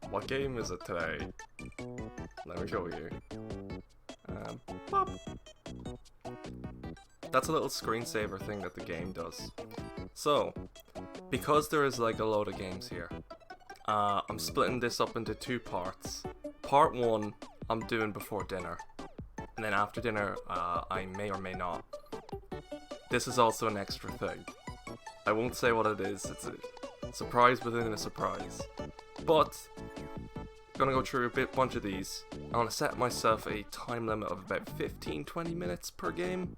What game is it today? Let me show you. Pop. That's a little screensaver thing that the game does. So, because there is like a load of games here, I'm splitting this up into two parts. Part 1, I'm doing before dinner. And then after dinner, I may or may not. This is also an extra thing. I won't say what it is, it's a surprise within a surprise. But, I'm gonna go through a bunch of these. I want to set myself a time limit of about 15-20 minutes per game.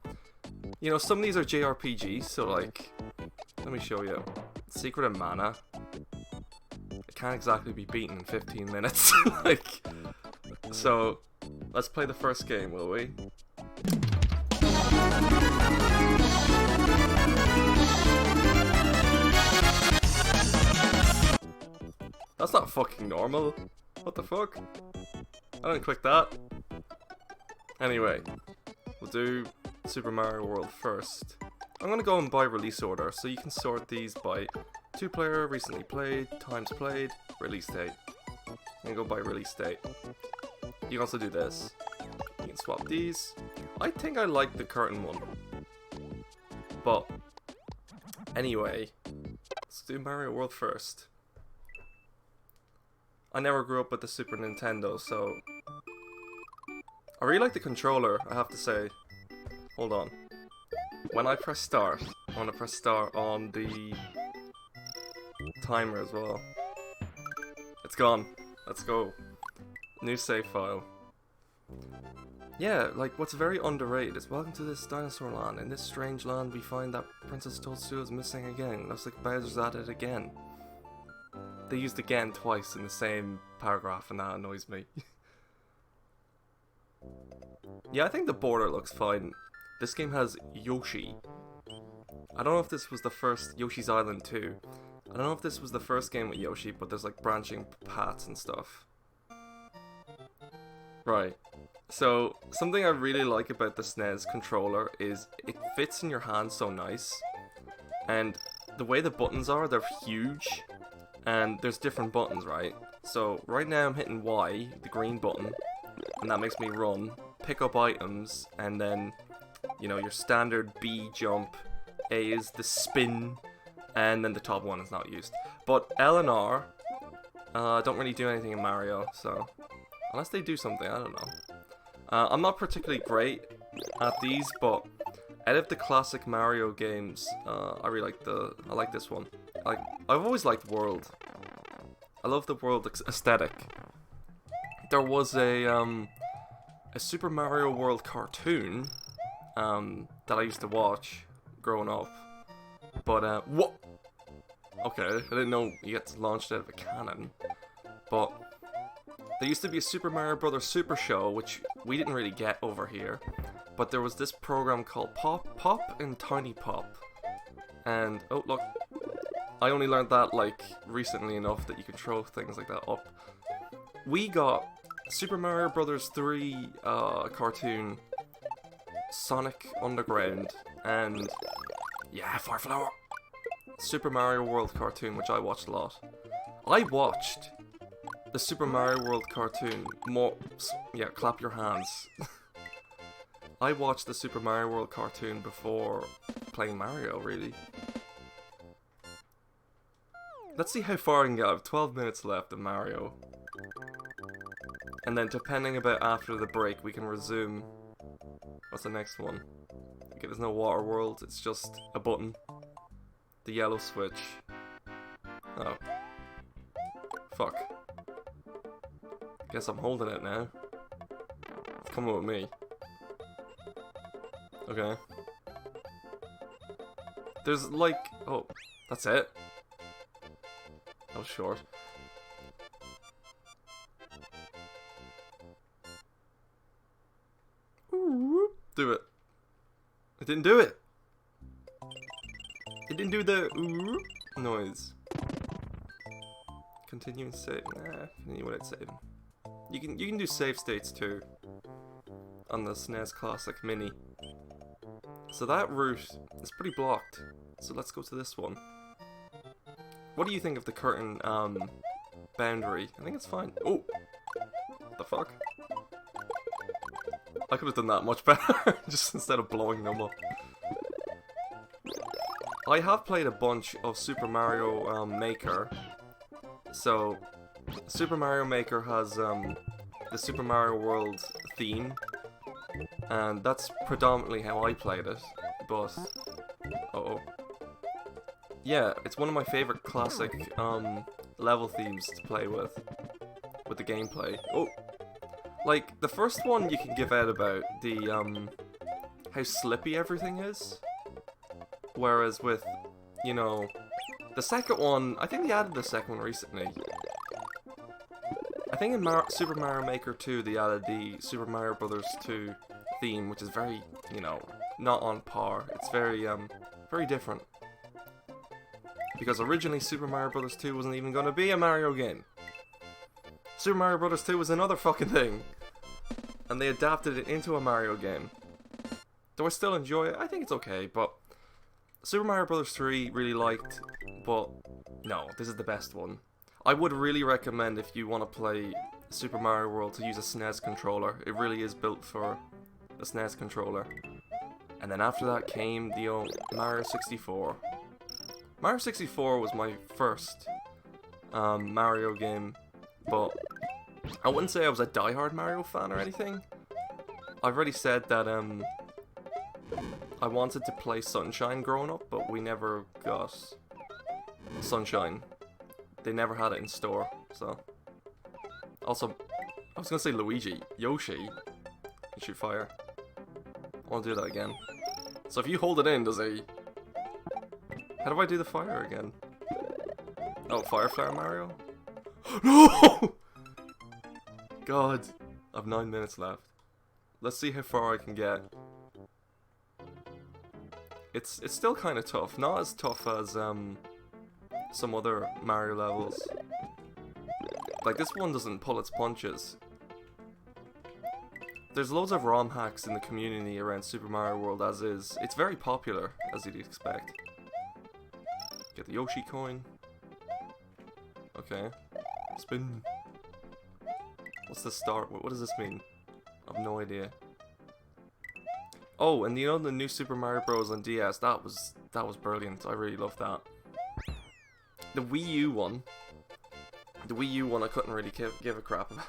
You know, some of these are JRPGs, so like, let me show you. Secret of Mana. It can't exactly be beaten in 15 minutes. Like, so, let's play the first game, will we? That's not fucking normal. What the fuck? I didn't click that. Anyway, we'll do Super Mario World first. I'm gonna go in by release order, so you can sort these by 2-player, recently played, times played, release date. I'm gonna go by release date. You can also do this. You can swap these. I think I like the curtain one. But, anyway, let's do Mario World first. I never grew up with the Super Nintendo, so I really like the controller, I have to say. Hold on. When I press start, I want to press start on the timer as well. It's gone. Let's go. New save file. Yeah, like what's very underrated is welcome to this dinosaur land. In this strange land we find that Princess Toadstool is missing again. Looks like Bowser's at it again. They used again twice in the same paragraph and that annoys me. Yeah, I think the border looks fine. This game has Yoshi. I don't know if this was the first Yoshi's Island 2. I don't know if this was the first game with Yoshi, but there's like branching paths and stuff. Right. So, something I really like about the SNES controller is it fits in your hand so nice. And the way the buttons are, they're huge. And there's different buttons, right? So, right now I'm hitting Y, the green button. And that makes me run, pick up items, and then, you know, your standard B jump, A is the spin, and then the top one is not used. But L and R don't really do anything in Mario, so unless they do something, I don't know. I'm not particularly great at these, but out of the classic Mario games, I really like this one. I've always liked World. I love the World aesthetic. There was a Super Mario World cartoon that I used to watch growing up. But what? Okay, I didn't know you get launched out of a cannon. But there used to be a Super Mario Bros. Super Show, which we didn't really get over here. But there was this program called Pop and Tiny Pop. And, oh look, I only learned that like recently enough that you can throw things like that up. We got Super Mario Bros. 3 cartoon, Sonic Underground, and yeah, Fireflower. Super Mario World cartoon, which I watched a lot. I watched the Super Mario World cartoon more. Yeah, clap your hands. I watched the Super Mario World cartoon before playing Mario, really. Let's see how far I can get. I have 12 minutes left of Mario. And then depending about after the break, we can resume. What's the next one? Okay, there's no water world, it's just a button. The yellow switch. Oh. Fuck. Guess I'm holding it now. It's coming with me. Okay. There's like... Oh, that's it? That was short. Do it. It didn't do it. It didn't do the noise. Continue and save. Nah, continue without saving. You can do save states too on the SNES Classic Mini. So that route is pretty blocked. So let's go to this one. What do you think of the curtain boundary. I think it's fine. Oh! What the fuck? I could have done that much better, just instead of blowing them up. I have played a bunch of Super Mario Maker. So, Super Mario Maker has the Super Mario World theme. And that's predominantly how I played it. But, uh-oh. Yeah, it's one of my favorite classic level themes to play with the gameplay. Oh! Like, the first one you can give out about the, how slippy everything is. Whereas with, you know, the second one, I think they added the second one recently. I think in Super Mario Maker 2 they added the Super Mario Bros. 2 theme, which is very, you know, not on par. It's very, very different. Because originally Super Mario Bros. 2 wasn't even going to be a Mario game. Super Mario Bros. 2 was another fucking thing. And they adapted it into a Mario game. Do I still enjoy it? I think it's okay, but Super Mario Bros. 3 really liked, but no, this is the best one. I would really recommend if you want to play Super Mario World to use a SNES controller. It really is built for a SNES controller. And then after that came the old Mario 64. Mario 64 was my first Mario game, but I wouldn't say I was a diehard Mario fan or anything. I've already said that I wanted to play Sunshine growing up, but we never got Sunshine. They never had it in store, so. Also, I was gonna say Luigi. Yoshi. You shoot fire. I wanna do that again. So if you hold it in, does he... How do I do the fire again? Oh, Fire Flower Mario? No! God. I have 9 minutes left. Let's see how far I can get. It's still kind of tough. Not as tough as some other Mario levels. Like, this one doesn't pull its punches. There's loads of ROM hacks in the community around Super Mario World as is. It's very popular, as you'd expect. Get the Yoshi coin. Okay. Spin. What's the start? What does this mean? I have no idea. Oh, and you know the new Super Mario Bros. On DS? That was brilliant. I really loved that. The Wii U one. The Wii U one I couldn't really give a crap about.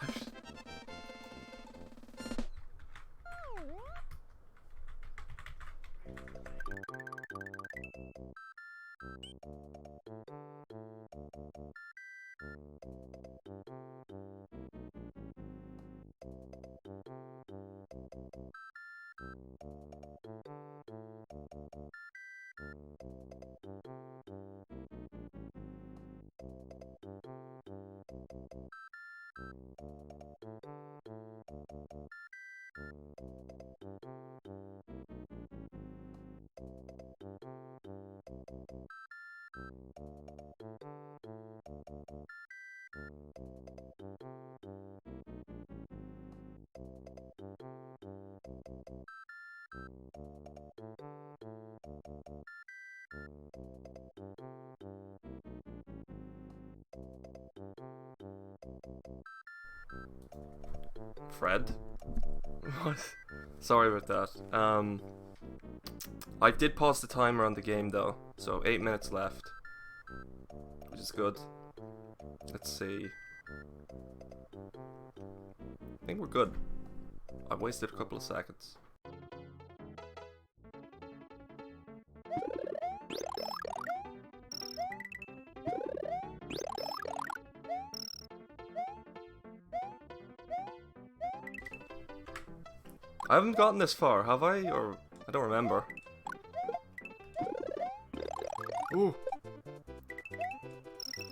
Fred? What? Sorry about that. I did pause the timer on the game though, so 8 minutes left, which is good. Let's see. I think we're good. I wasted a couple of seconds. I haven't gotten this far, have I? Or I don't remember. Ooh.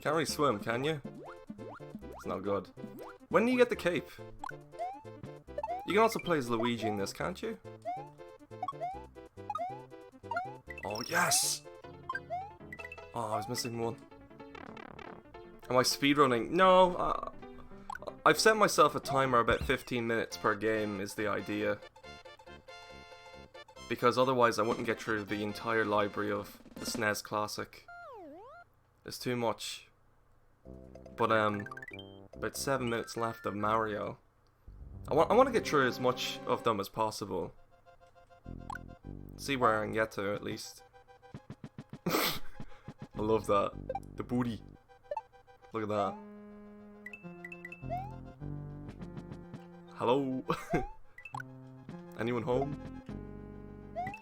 Can't really swim, can you? It's not good. When do you get the cape? You can also play as Luigi in this, can't you? Oh, yes! Oh, I was missing one. Am I speedrunning? No, I've set myself a timer about 15 minutes per game is the idea. Because otherwise I wouldn't get through the entire library of the SNES Classic. It's too much. But About 7 minutes left of Mario. I want to get through as much of them as possible. See where I can get to, at least. I love that. The booty. Look at that. Hello? Anyone home?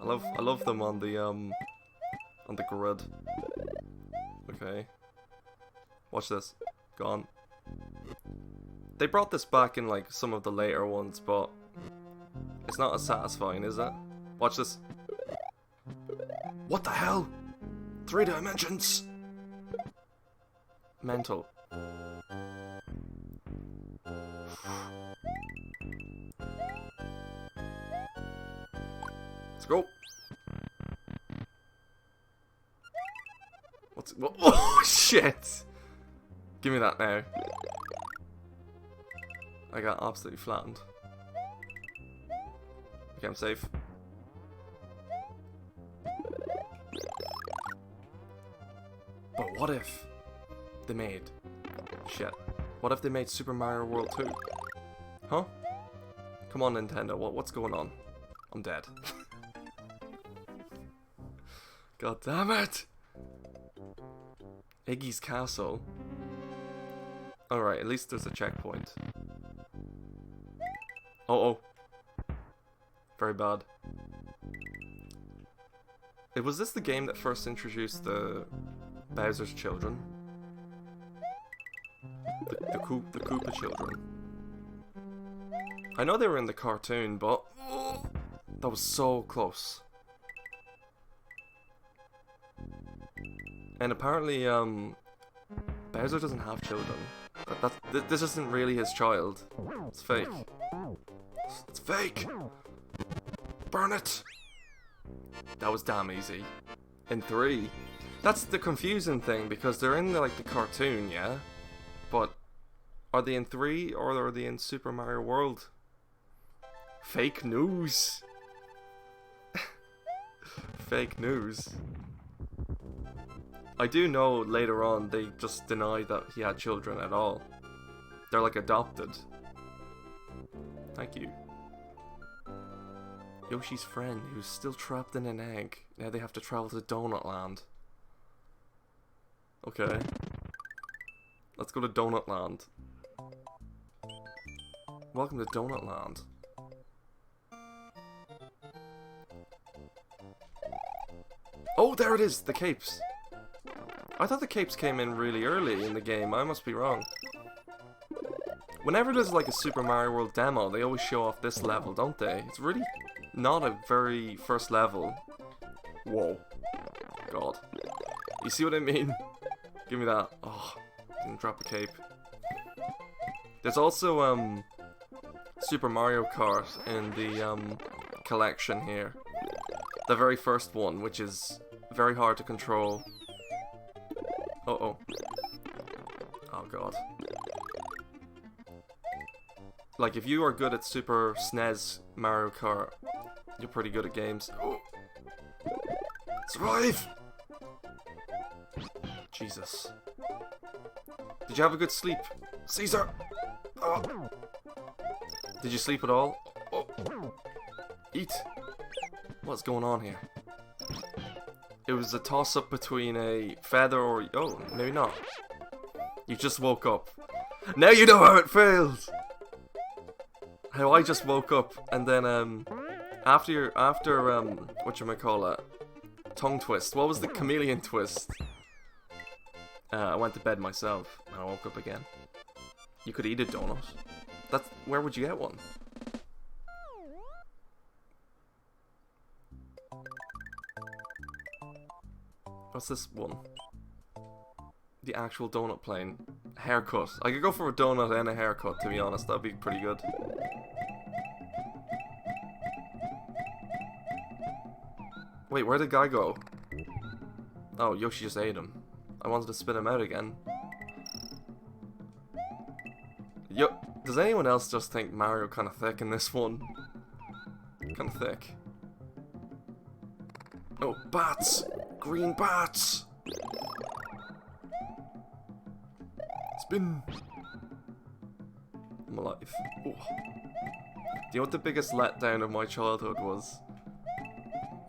I love them on the grid. Okay. Watch this. Gone. They brought this back in like some of the later ones, but it's not as satisfying, is it? Watch this. What the hell? 3 dimensions! Mental. Let's go. What? Oh shit! Give me that now. I got absolutely flattened. Okay, I'm safe. But what if they made... Shit. What if they made Super Mario World 2? Huh? Come on, Nintendo. What's going on? I'm dead. God damn it! Iggy's Castle. Alright, at least there's a checkpoint. Oh. Very bad. Was this the game that first introduced the Bowser's children? The Koopa children. I know they were in the cartoon, but that was so close. And apparently, Bowser doesn't have children. This isn't really his child. It's fake. It's fake! Burn it! That was damn easy. In 3. That's the confusing thing, because they're in the cartoon, yeah? But are they in 3 or are they in Super Mario World? Fake news! Fake news. I do know later on they just denied that he had children at all. They're like adopted. Thank you. Yoshi's friend, who's still trapped in an egg. Now they have to travel to Donut Land. Okay. Let's go to Donut Land. Welcome to Donut Land. Oh, there it is! The capes! I thought the capes came in really early in the game. I must be wrong. Whenever there's like a Super Mario World demo, they always show off this level, don't they? It's really not a very first level. Whoa. God. You see what I mean? Give me that. Oh, didn't drop a cape. There's also Super Mario Kart in the collection here. The very first one, which is very hard to control. Uh-oh. Oh god. Like, if you are good at Super SNES Mario Kart, you're pretty good at games. Oh. Survive! Jesus. Did you have a good sleep? Caesar! Oh. Did you sleep at all? Oh. Eat! What's going on here? It was a toss-up between a feather or... Oh, maybe not. You just woke up. Now you know how it feels! How I just woke up and then, after whatchamacallit, tongue twist. What was the chameleon twist? I went to bed myself and I woke up again. You could eat a donut. Where would you get one? What's this one? The actual donut plane. Haircut. I could go for a donut and a haircut, to be honest. That'd be pretty good. Wait, where'd the guy go? Oh, Yoshi just ate him. I wanted to spit him out again. Does anyone else just think Mario kind of thick in this one? Kind of thick. Oh, bats! Green bats! Spin! I'm alive. Ooh. Do you know what the biggest letdown of my childhood was?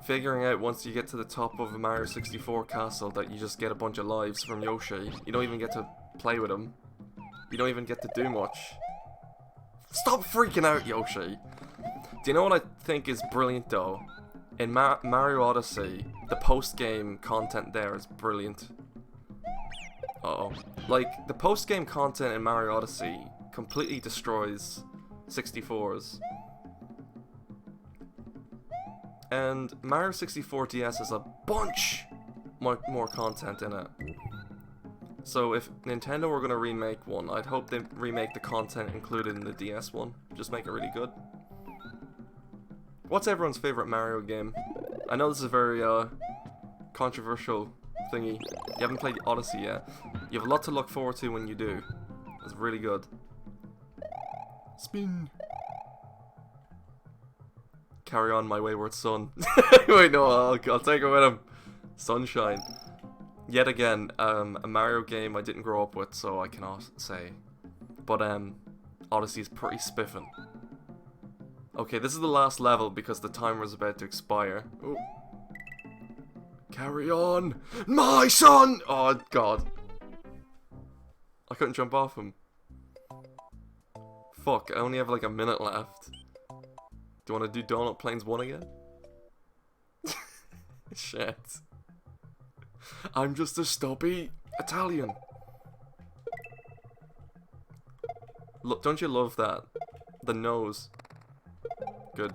Figuring out once you get to the top of a Mario 64 castle that you just get a bunch of lives from Yoshi. You don't even get to play with him. You don't even get to do much. Stop freaking out, Yoshi! Do you know what I think is brilliant though? In Mario Odyssey, the post-game content there is brilliant. Uh-oh. Like, the post-game content in Mario Odyssey completely destroys 64s. And Mario 64 DS has a bunch more content in it. So if Nintendo were going to remake one, I'd hope they remake the content included in the DS one. Just make it really good. What's everyone's favorite Mario game? I know this is a very controversial thingy. You haven't played Odyssey yet. You have a lot to look forward to when you do. It's really good. Spin. Carry on, my wayward son. Wait, no, I'll take it with him. Sunshine. Yet again, a Mario game I didn't grow up with, so I cannot say. But Odyssey is pretty spiffing. Okay, this is the last level because the timer is about to expire. Ooh. Carry on, my son! Oh god. I couldn't jump off him. Fuck, I only have like a minute left. Do you want to do Donut Plains 1 again? Shit. I'm just a stubby Italian. Look, don't you love that? The nose. Good.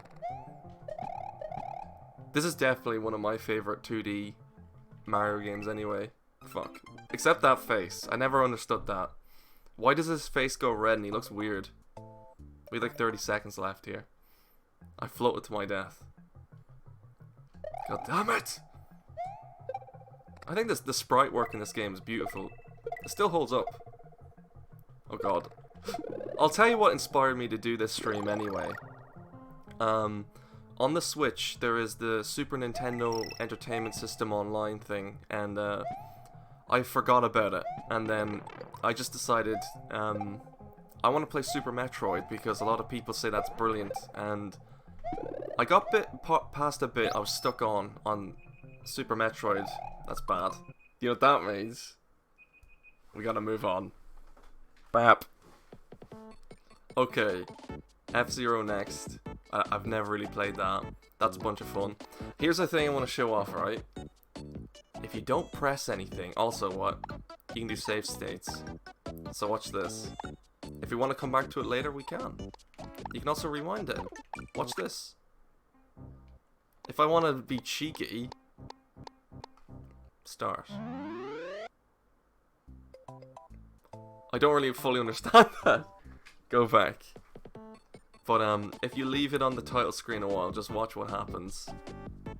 This is definitely one of my favorite 2D Mario games anyway. Fuck. Except that face. I never understood that. Why does his face go red and he looks weird? We have like 30 seconds left here. I floated to my death. God damn it! I think the sprite work in this game is beautiful. It still holds up. Oh god. I'll tell you what inspired me to do this stream anyway. On the Switch, there is the Super Nintendo Entertainment System Online thing, and I forgot about it. And then I just decided I want to play Super Metroid because a lot of people say that's brilliant, and I got past a bit I was stuck on Super Metroid. That's bad. You know what that means? We gotta move on. Bap. Okay. F-Zero next. I've never really played that. That's a bunch of fun. Here's the thing I want to show off, right? If you don't press anything, also what? You can do save states. So watch this. If you want to come back to it later, we can. You can also rewind it. Watch this. If I want to be cheeky, start. I don't really fully understand that. Go back. But if you leave it on the title screen a while, just watch what happens.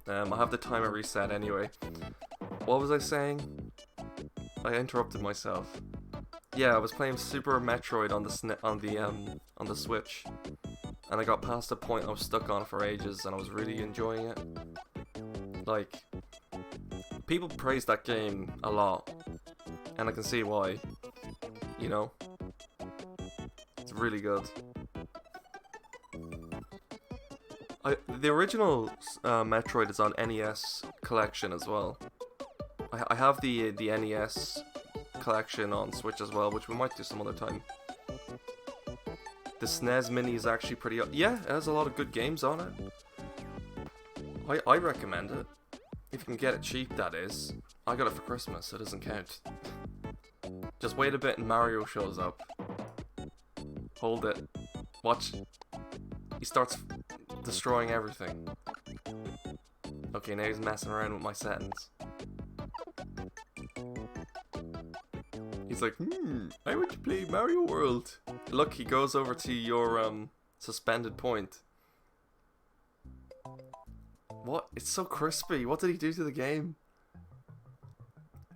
I have the timer reset anyway. What was I saying? I interrupted myself. Yeah, I was playing Super Metroid on the Switch, and I got past a point I was stuck on for ages, and I was really enjoying it. Like, people praise that game a lot, and I can see why. You know, it's really good. The original Metroid is on NES collection as well. I have the NES collection on Switch as well, which we might do some other time. The SNES Mini is actually pretty... Yeah, it has a lot of good games on it. I recommend it. If you can get it cheap, that is. I got it for Christmas, so it doesn't count. Just wait a bit and Mario shows up. Hold it. Watch. He starts destroying everything. Okay, now he's messing around with my settings. He's like, I want to play Mario World. Look, he goes over to your suspended point. What? It's so crispy. What did he do to the game?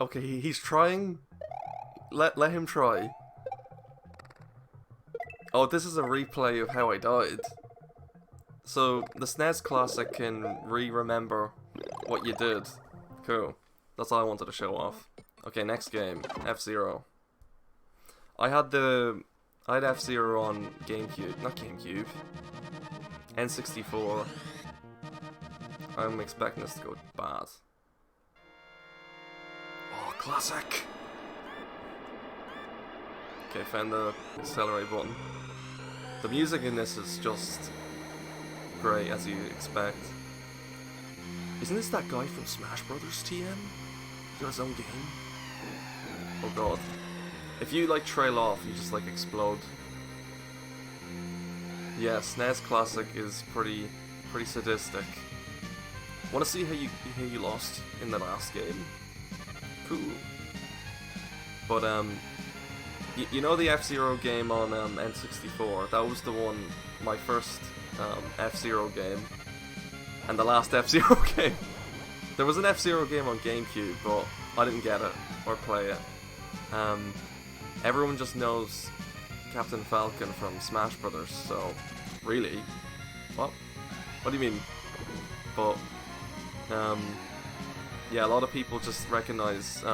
Okay, he's trying. Let him try. Oh, this is a replay of how I died. So, the SNES Classic can remember what you did. Cool. That's all I wanted to show off. Okay, next game. F-Zero. I I had F-Zero on GameCube, not GameCube, N64. I'm expecting this to go bad. Oh, classic! Okay, found the accelerate button. The music in this is just great, as you expect. Isn't this that guy from Smash Brothers TM? He's got his own game? Oh god. If you like trail off, you just like explode. Yeah, SNES Classic is pretty sadistic. Want to see how you lost in the last game? Cool. But you know the F-Zero game on N64? That was the one, my first F-Zero game, and the last F-Zero game. There was an F-Zero game on GameCube, but I didn't get it or play it. Everyone just knows Captain Falcon from Smash Brothers, so really, what do you mean? But yeah, a lot of people just recognize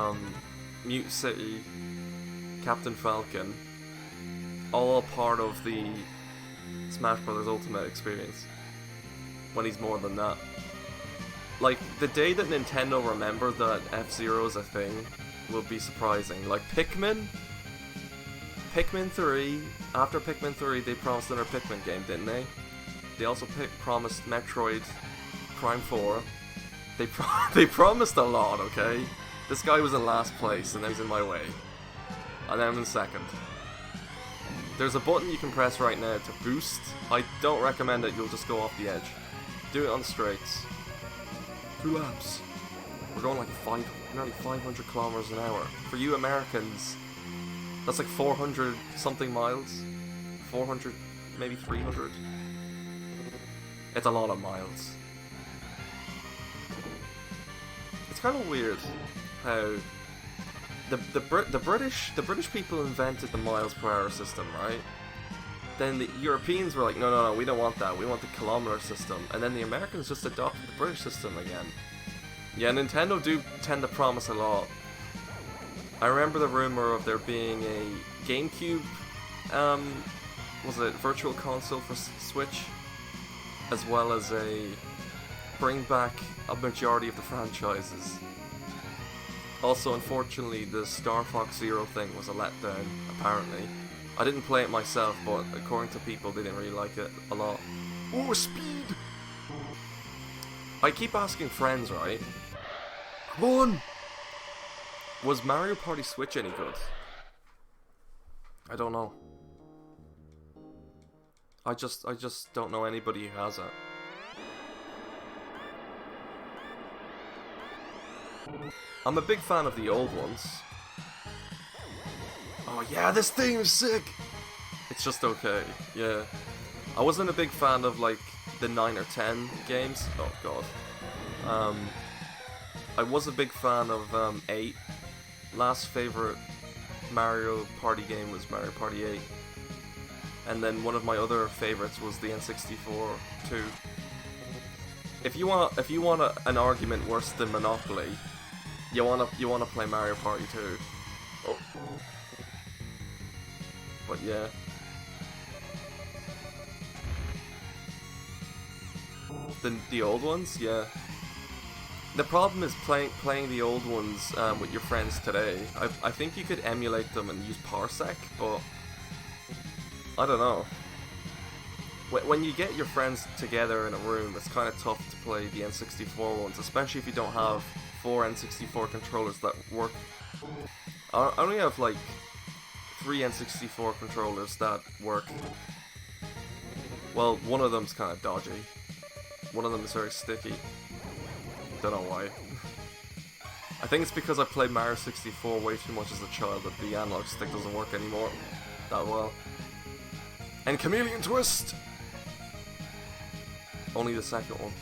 Mute City, Captain Falcon, all part of the Smash Brothers Ultimate experience, when he's more than that. Like, the day that Nintendo remember that F-Zero is a thing will be surprising. Like, Pikmin 3, after Pikmin 3 they promised another Pikmin game, didn't they? They also promised Metroid Prime 4. They promised a lot, okay? This guy was in last place and then he's in my way. And then I'm in second. There's a button you can press right now to boost. I don't recommend it, you'll just go off the edge. Do it on straights. 2 laps. We're going like nearly 500 kilometers an hour. For you Americans, that's like 400 something miles. 400, maybe 300. It's a lot of miles. It's kind of weird how the British people invented the miles per hour system, right? Then the Europeans were like, no, we don't want that. We want the kilometer system. And then the Americans just adopted the British system again. Yeah, Nintendo do tend to promise a lot. I remember the rumor of there being a GameCube, was it Virtual Console for Switch? As well as a bring back a majority of the franchises. Also, unfortunately, the Star Fox Zero thing was a letdown, apparently. I didn't play it myself, but according to people, they didn't really like it a lot. Oh, speed! I keep asking friends, right? Come on! Was Mario Party Switch any good? I don't know. I just don't know anybody who has it. I'm a big fan of the old ones. Oh yeah, this theme is sick! It's just okay, yeah. I wasn't a big fan of like the 9 or 10 games. Oh god. I was a big fan of 8. Last favorite Mario Party game was Mario Party 8. And then one of my other favorites was the N64 2. If you want an argument worse than Monopoly, you wanna play Mario Party 2. Oh. But yeah. The old ones, yeah. The problem is playing the old ones with your friends today. I think you could emulate them and use Parsec, but I don't know. When you get your friends together in a room, it's kind of tough to play the N64 ones, especially if you don't have 4 N64 controllers that work. I only have like 3 N64 controllers that work. Well, one of them's kind of dodgy. One of them is very sticky. Don't know why. I think it's because I played Mario 64 way too much as a child that the analog stick doesn't work anymore that well. And Chameleon Twist! Only the second one.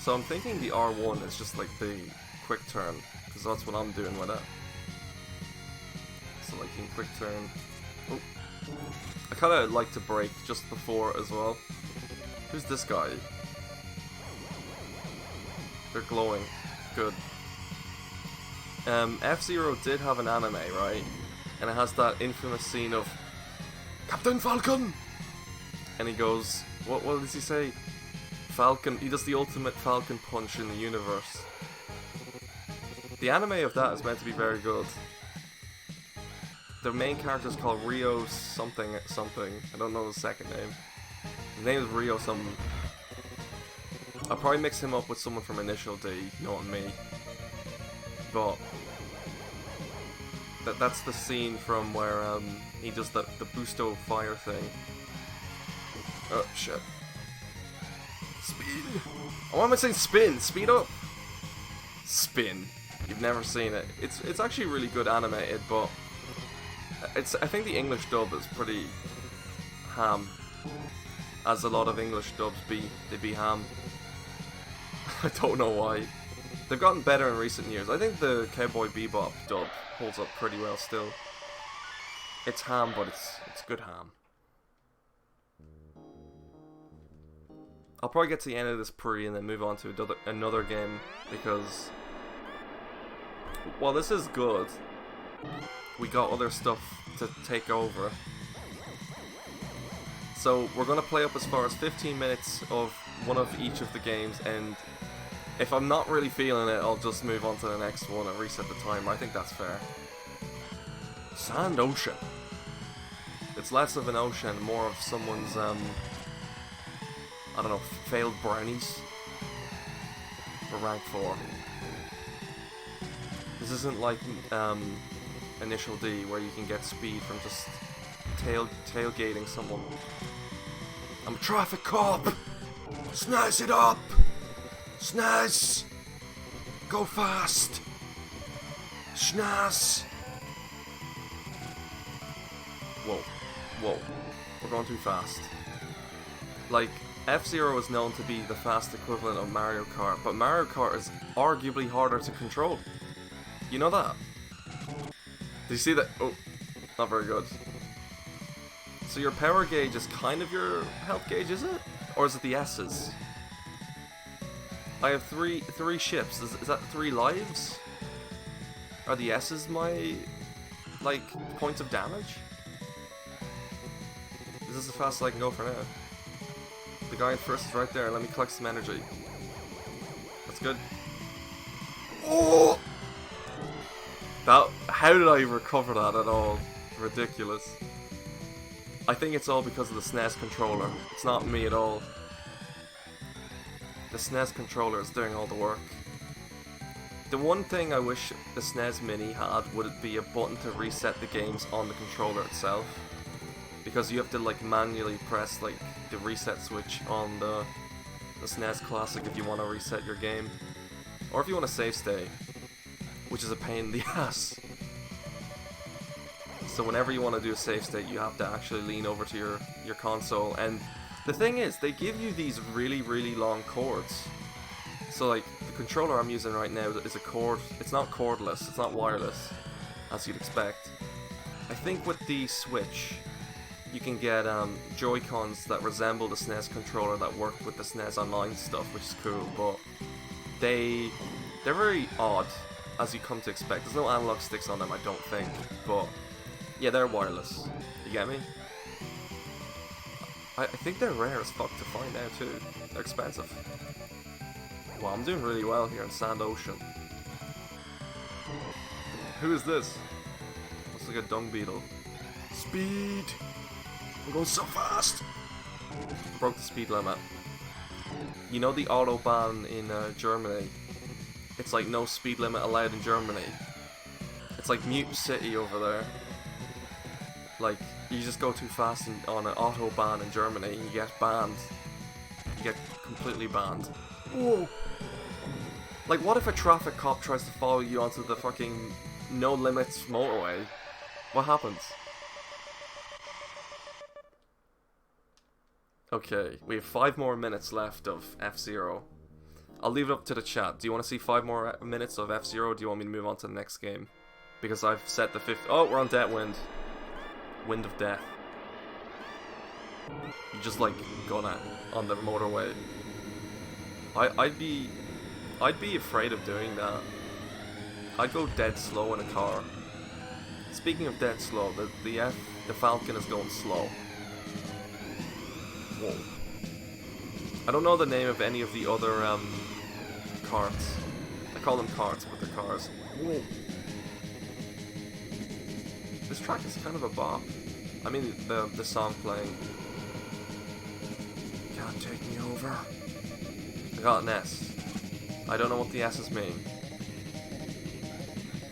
So I'm thinking the R1 is just like the quick turn, because that's what I'm doing with it. So like in quick turn. Oh. I kind of like to brake just before as well. Who's this guy? They're glowing. Good. F-Zero did have an anime, right? And it has that infamous scene of Captain Falcon! And he goes, what does he say? Falcon, he does the ultimate Falcon punch in the universe. The anime of that is meant to be very good. The main character is called Rio something. I don't know his second name. His name is Rio something. I'll probably mix him up with someone from Initial D, not me. But that's the scene from where he does the Busto fire thing. Oh shit. Speed. Oh, why am I saying spin? Speed up. Spin. You've never seen it. It's actually really good animated, but I think the English dub is pretty ham, as a lot of English dubs be. They be ham. I don't know why. They've gotten better in recent years. I think the Cowboy Bebop dub holds up pretty well still. It's ham, but it's good ham. I'll probably get to the end of this pre and then move on to another game, because while this is good, we got other stuff to take over. So we're going to play up as far as 15 minutes of one of each of the games, and if I'm not really feeling it, I'll just move on to the next one and reset the timer. I think that's fair. Sand Ocean. It's less of an ocean, more of someone's, I don't know, failed brownies for rank 4. This isn't like Initial D, where you can get speed from just tailgating someone. I'm a traffic cop! SNES it up! SNES! Go fast! SNES! Whoa. We're going too fast. Like, F-Zero is known to be the fast equivalent of Mario Kart, but Mario Kart is arguably harder to control. You know that? Did you see that? Oh, not very good. So your power gauge is kind of your health gauge, is it? Or is it the S's? I have three ships. Is that 3 lives? Are the S's my, like, points of damage? Is this as fast as I can go for now? The guy in first is right there. Let me collect some energy. That's good. Oh! How did I recover that at all? Ridiculous. I think it's all because of the SNES controller. It's not me at all. The SNES controller is doing all the work. The one thing I wish the SNES Mini had would be a button to reset the games on the controller itself. Because you have to like manually press like the reset switch on the SNES Classic if you want to reset your game. Or if you want to save state. Which is a pain in the ass. So whenever you want to do a save state, you have to actually lean over to your console. And the thing is, they give you these really, really long cords. So like, the controller I'm using right now is a cord. It's not cordless, it's not wireless, as you'd expect. I think with the Switch, you can get Joy-Cons that resemble the SNES controller that work with the SNES Online stuff, which is cool, but they're very odd, as you come to expect. There's no analog sticks on them, I don't think, but yeah, they're wireless. You get me? I think they're rare as fuck to find now too. They're expensive. Wow, I'm doing really well here in Sand Ocean. Who is this? Looks like a dung beetle. Speed! I'm going so fast! Broke the speed limit. You know the autobahn in Germany? It's like no speed limit allowed in Germany. It's like Mute City over there. Like, you just go too fast on an autobahn in Germany and you get banned. You get completely banned. Whoa! Like, what if a traffic cop tries to follow you onto the fucking no limits motorway? What happens? Okay, we have 5 more minutes left of F-Zero. I'll leave it up to the chat. Do you want to see 5 more minutes of F-Zero, or do you want me to move on to the next game? Because I've set the 5th... Oh, we're on Death Wind. Wind of Death. You just, like, gonna on the motorway. I'd be afraid of doing that. I go dead slow in a car. Speaking of dead slow, the Falcon is going slow. Whoa. I don't know the name of any of the other carts. I call them carts, but they're cars. Whoa. This track is kind of a bop. I mean, the song playing. Can't take me over. I got an S. I don't know what the S's mean.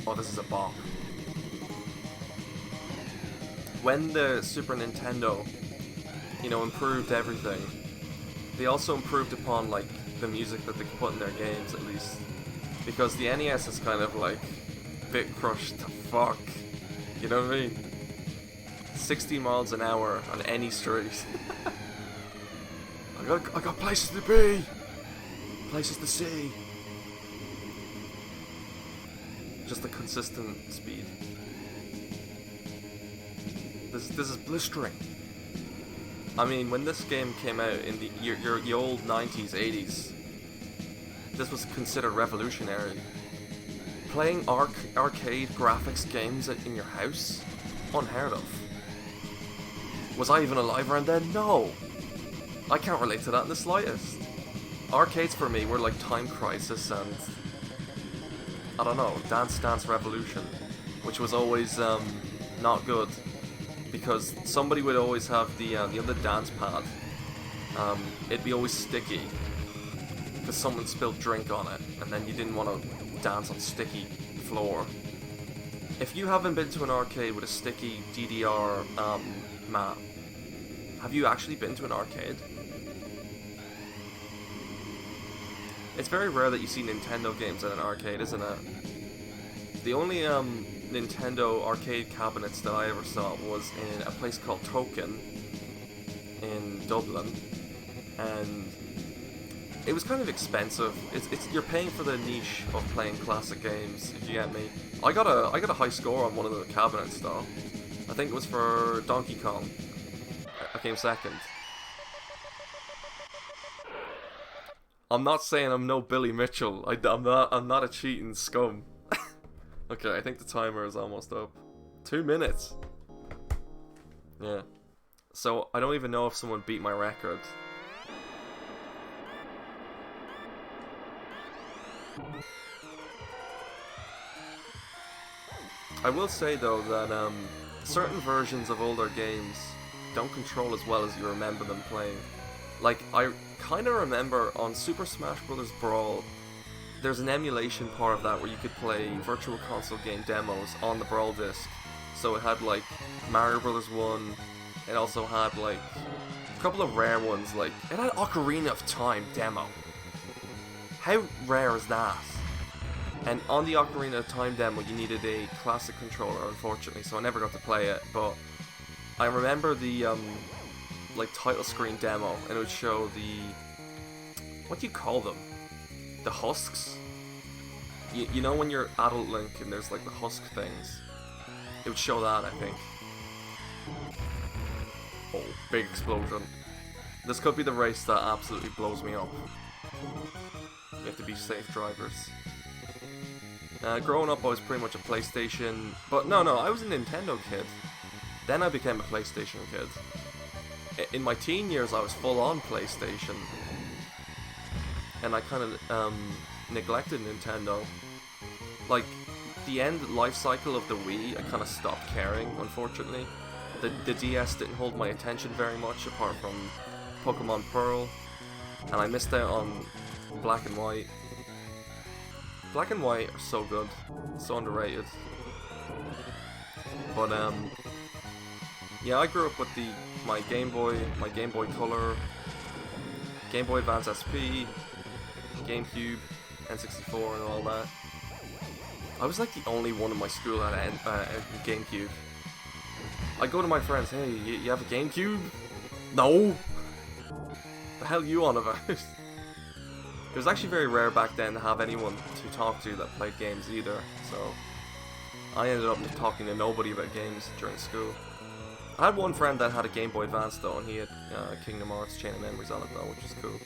Oh, this is a bop. When the Super Nintendo, you know, improved everything, they also improved upon, like, the music that they could put in their games, at least. Because the NES is kind of, like, bit crushed to fuck. You know what I mean? 60 miles an hour on any street. I got places to be! Places to see! Just a consistent speed. This is blistering. I mean, when this game came out in the old 90s, 80s, this was considered revolutionary. Playing arcade graphics games in your house? Unheard of. Was I even alive around then? No! I can't relate to that in the slightest. Arcades for me were like Time Crisis and, I don't know, Dance Dance Revolution, which was always not good, because somebody would always have the other dance pad. It'd be always sticky, because someone spilled drink on it, and then you didn't want to dance on sticky floor. If you haven't been to an arcade with a sticky DDR mat, have you actually been to an arcade? It's very rare that you see Nintendo games at an arcade, isn't it? The only Nintendo arcade cabinets that I ever saw was in a place called Token in Dublin, and it was kind of expensive. It's you're paying for the niche of playing classic games, if you get me. I got a high score on one of the cabinets though. I think it was for Donkey Kong. I came second. I'm not saying I'm no Billy Mitchell. I'm not a cheating scum. Okay, I think the timer is almost up. 2 minutes. Yeah. So I don't even know if someone beat my record. I will say though that certain versions of older games don't control as well as you remember them playing. Like, I kind of remember on Super Smash Bros. Brawl, there's an emulation part of that where you could play Virtual Console game demos on the Brawl disc. So it had like Mario Bros. 1, it also had like a couple of rare ones, like it had Ocarina of Time demo. How rare is that? And on the Ocarina of Time demo you needed a classic controller, unfortunately, so I never got to play it, but I remember the like title screen demo, and it would show the, what do you call them? The husks? You know when you're adult Link and there's like the husk things? It would show that, I think. Oh, big explosion. This could be the race that absolutely blows me up. You have to be safe drivers. Growing up I was pretty much a PlayStation, but no, I was a Nintendo kid. Then I became a PlayStation kid. In my teen years I was full on PlayStation. And I kind of neglected Nintendo. Like, the end life cycle of the Wii, I kind of stopped caring, unfortunately. The DS didn't hold my attention very much, apart from Pokemon Pearl. And I missed out on Black and White. Black and White are so good, so underrated. But yeah, I grew up with my Game Boy Color, Game Boy Advance SP, GameCube, N64 and all that. I was like the only one in my school that had a GameCube. I'd go to my friends, hey, you have a GameCube? No! The hell you on about? It was actually very rare back then to have anyone to talk to that played games either, so I ended up talking to nobody about games during school. I had one friend that had a Game Boy Advance though, and he had Kingdom Hearts Chain of Memories on it though, which is cool.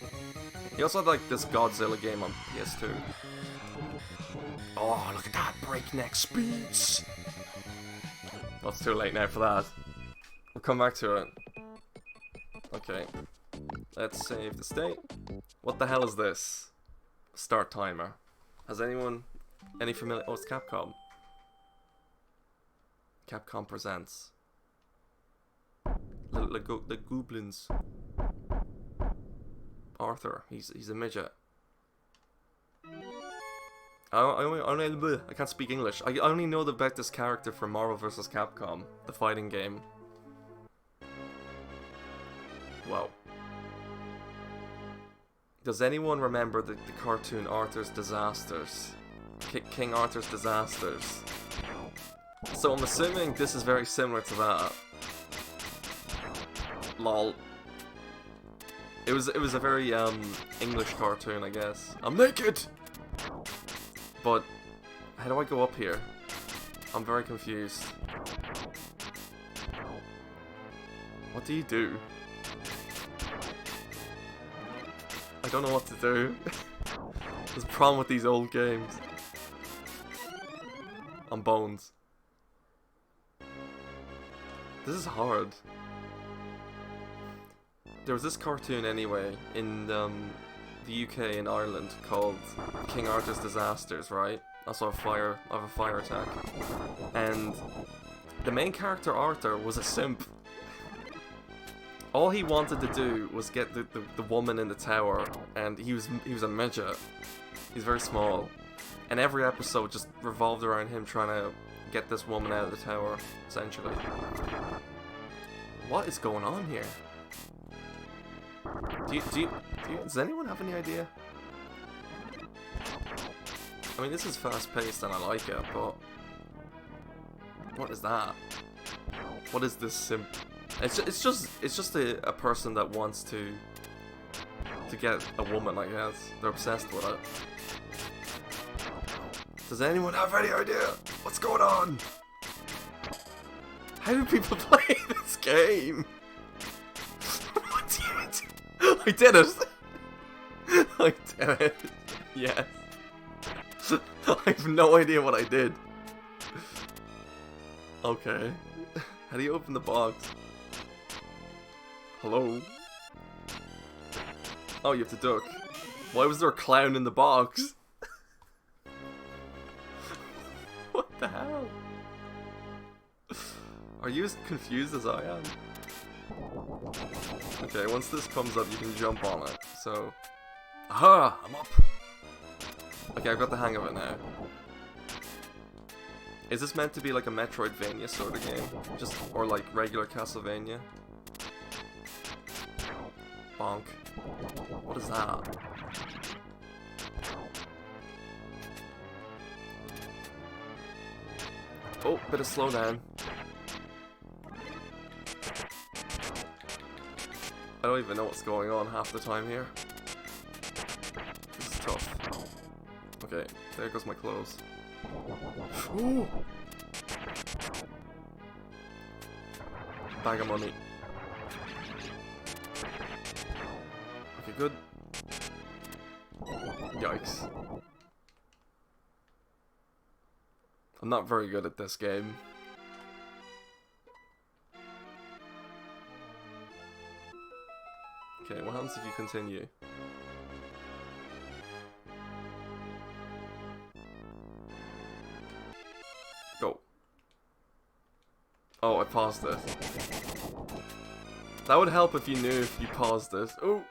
He also had like this Godzilla game on PS2. Oh, look at that breakneck speeds. Well, it's too late now for that. We'll come back to it. Okay. Let's save the state. What the hell is this? Start timer. Has anyone any familiar? Oh, it's Capcom. Capcom presents. The goblins. Arthur. He's a midget. I can't speak English. I only know about this character from Marvel vs. Capcom, the fighting game. Wow. Does anyone remember the cartoon Arthur's Disasters? King Arthur's Disasters. So I'm assuming this is very similar to that. Lol. It was a very English cartoon, I guess. I'm naked. But how do I go up here? I'm very confused. What do you do? I don't know what to do. There's a problem with these old games. I'm bones. This is hard. There was this cartoon anyway in the UK and Ireland called King Arthur's Disasters, right? Also a fire attack. And the main character Arthur was a simp. All he wanted to do was get the woman in the tower, and he was a midget. He's very small. And every episode just revolved around him trying to get this woman out of the tower, essentially. What is going on here? Does anyone have any idea? I mean, this is fast paced and I like it, but what is that? What is this simp? It's just a person that wants to get a woman, I guess. They're obsessed with it. Does anyone have any idea what's going on? How do people play this game? What do you do? I did it! I did it. Yes. I have no idea what I did. Okay. How do you open the box? Hello? Oh, you have to duck. Why was there a clown in the box? What the hell? Are you as confused as I am? Okay, once this comes up, you can jump on it. So, aha! I'm up. Okay, I've got the hang of it now. Is this meant to be like a Metroidvania sort of game? Or like regular Castlevania? Bonk. What is that? Oh, bit of slowdown. I don't even know what's going on half the time here. This is tough. Okay, there goes my clothes. Ooh. Bag of money. Okay, good. Yikes. I'm not very good at this game. Okay, what happens if you continue? Go. Oh, I paused it. That would help if you knew if you paused it. Oh!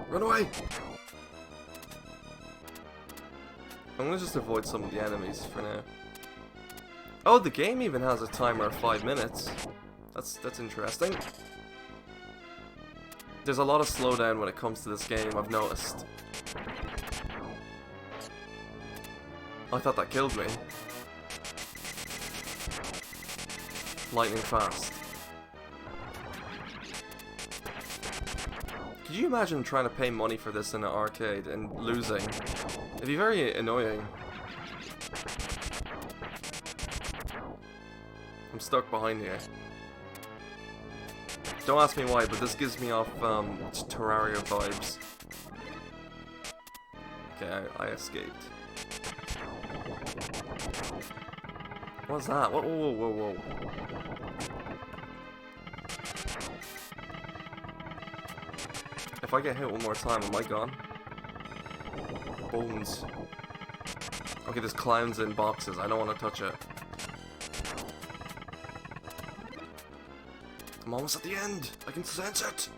Run away! I'm gonna just avoid some of the enemies for now. Oh, the game even has a timer of 5 minutes. That's interesting. There's a lot of slowdown when it comes to this game, I've noticed. I thought that killed me. Lightning fast. Could you imagine trying to pay money for this in an arcade and losing? It'd be very annoying. I'm stuck behind here. Don't ask me why, but this gives me off Terraria vibes. Okay, I escaped. What's that? Whoa, whoa, whoa, whoa, whoa. If I get hit one more time, am I gone? Bones. Okay, there's clowns in boxes. I don't want to touch it. I'm almost at the end. I can sense it.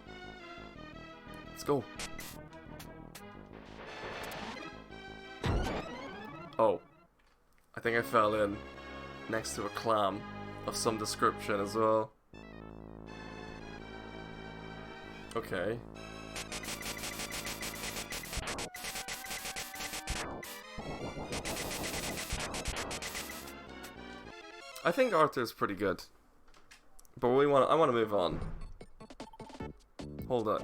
Let's go. Oh. I think I fell in next to a clam of some description as well. Okay. I think Arthur's pretty good. But I want to move on. Hold up.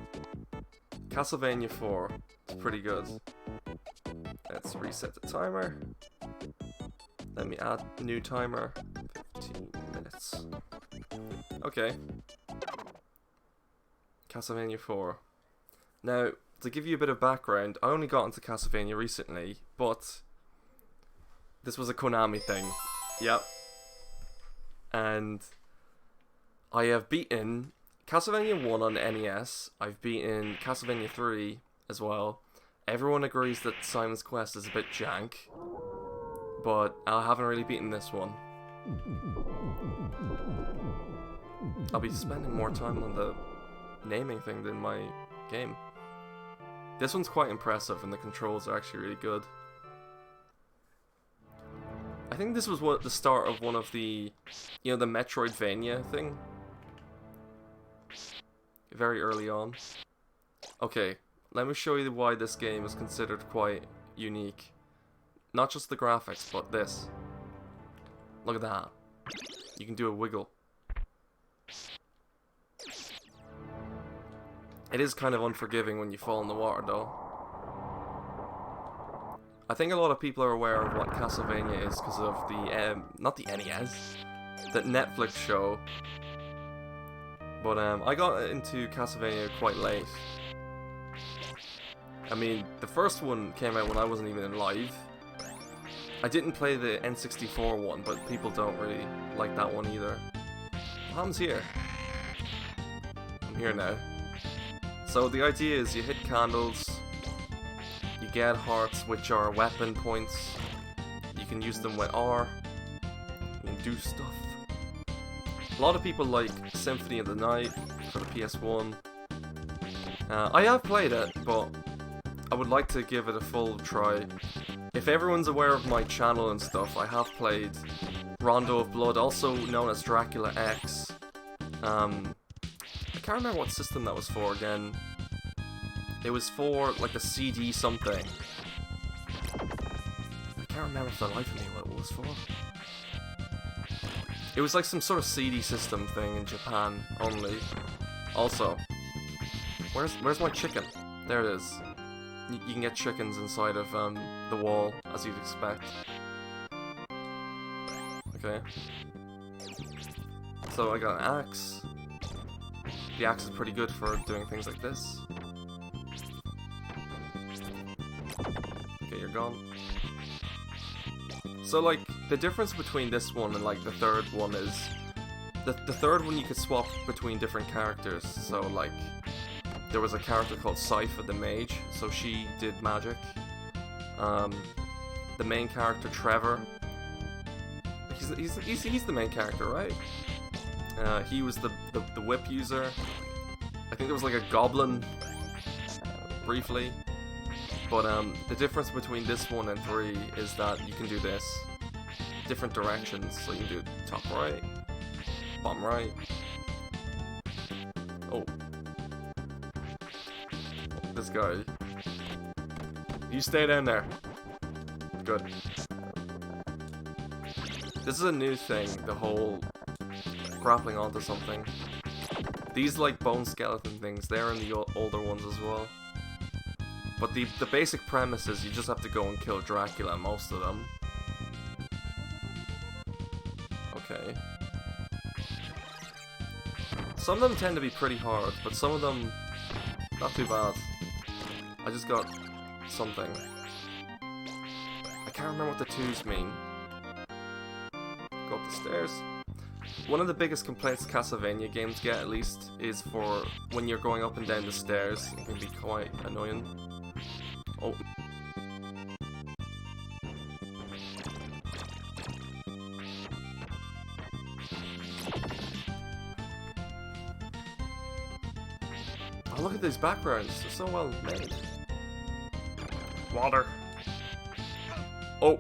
Castlevania IV. It's pretty good. Let's reset the timer. Let me add new timer. 15 minutes. Okay. Castlevania IV. Now, to give you a bit of background, I only got into Castlevania recently, but this was a Konami thing. Yep. And I have beaten Castlevania 1 on NES. I've beaten Castlevania 3 as well. Everyone agrees that Simon's Quest is a bit jank, but I haven't really beaten this one. I'll be spending more time on the naming thing than my game. This one's quite impressive and the controls are actually really good. I think this was the start of one of the, you know, the Metroidvania thing. Very early on. Okay, let me show you why this game is considered quite unique. Not just the graphics, but this. Look at that. You can do a wiggle. It is kind of unforgiving when you fall in the water though. I think a lot of people are aware of what Castlevania is because of the, not the NES, the Netflix show. But I got into Castlevania quite late. I mean, the first one came out when I wasn't even alive. I didn't play the N64 one, but people don't really like that one either. What happens here? I'm here now. So the idea is you hit candles, you get hearts, which are weapon points. You can use them with R. You can do stuff. A lot of people like Symphony of the Night for the PS1. I have played it, but I would like to give it a full try. If everyone's aware of my channel and stuff, I have played Rondo of Blood, also known as Dracula X. I can't remember what system that was for again. It was for like a CD something. I can't remember for the life of me what it was for. It was like some sort of CD system thing in Japan only. Also, where's my chicken? There it is. You can get chickens inside of the wall, as you'd expect. Okay. So I got an axe. The axe is pretty good for doing things like this. Okay, you're gone. So like, the difference between this one and like the third one is the third one you could swap between different characters. So like, there was a character called Sypha the Mage, so she did magic. The main character Trevor, he's the main character, right? He was the whip user. I think there was like a goblin briefly. But the difference between this one and 3 is that you can do this. Different directions, so you can do top right, bottom right. Oh. This guy. You stay down there. Good. This is a new thing, the whole grappling onto something. These like bone skeleton things, they're in the older ones as well. But the basic premise is you just have to go and kill Dracula, most of them. Okay. Some of them tend to be pretty hard, but some of them, not too bad. I just got something. I can't remember what the 2s mean. Go up the stairs. One of the biggest complaints Castlevania games get, at least, is for when you're going up and down the stairs. It can be quite annoying. Oh. Oh, look at these backgrounds. They're so well made. Water. Oh.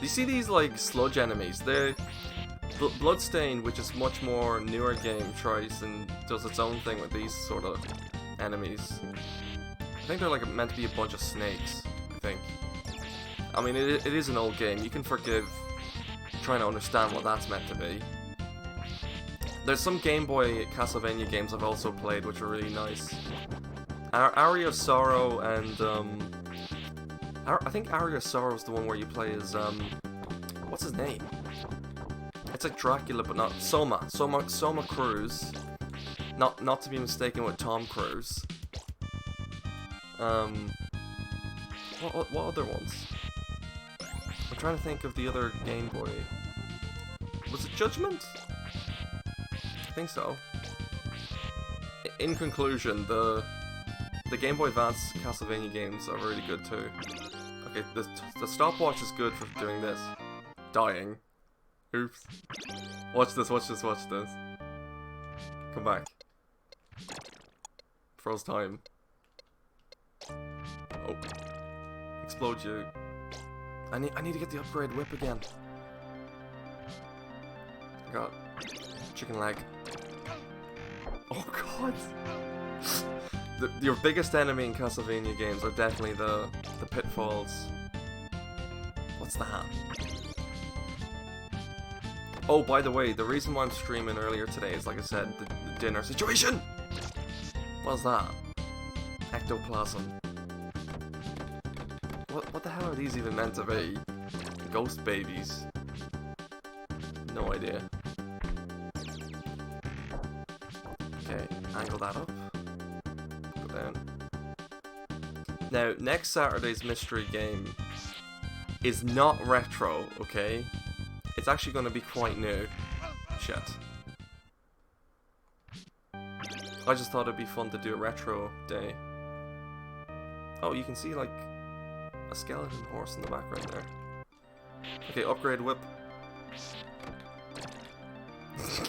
You see these, like, sludge enemies? They're... Bloodstained, which is much more newer game, tries and does its own thing with these sort of enemies. I think they're like meant to be a bunch of snakes, I think. I mean, it is an old game. You can forgive trying to understand what that's meant to be. There's some Game Boy Castlevania games I've also played which are really nice. Aria of Sorrow and I think Aria of Sorrow is the one where you play as what's his name? It's like Dracula, but not Soma Cruise. Not to be mistaken with Tom Cruise. What other ones? I'm trying to think of the other Game Boy. Was it Judgment? I think so. In conclusion, the Game Boy Advance Castlevania games are really good too. Okay, the stopwatch is good for doing this. Dying. Oops. Watch this. Come back. Froze time. Oh. Explode you. I need to get the upgrade whip again. I got chicken leg. Oh god. Your biggest enemy in Castlevania games are definitely the pitfalls. What's that? Oh, by the way, the reason why I'm streaming earlier today is, like I said, the dinner situation! What's that? Ectoplasm. What the hell are these even meant to be? Ghost babies. No idea. Okay, angle that up. Go down. Now, next Saturday's mystery game is not retro, okay? It's actually going to be quite new. Shit. I just thought it'd be fun to do a retro day. Oh, you can see like a skeleton horse in the background there. Okay, upgrade whip.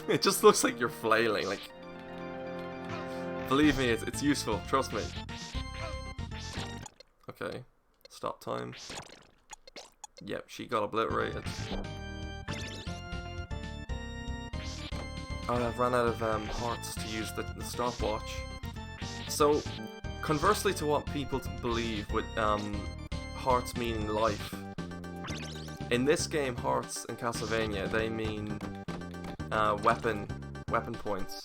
It just looks like you're flailing, like... Believe me, it's useful, trust me. Okay, stop time. Yep, she got obliterated. Oh, I've run out of hearts to use the stopwatch. So, conversely to what people believe with hearts meaning life, in this game, hearts in Castlevania, they mean weapon points.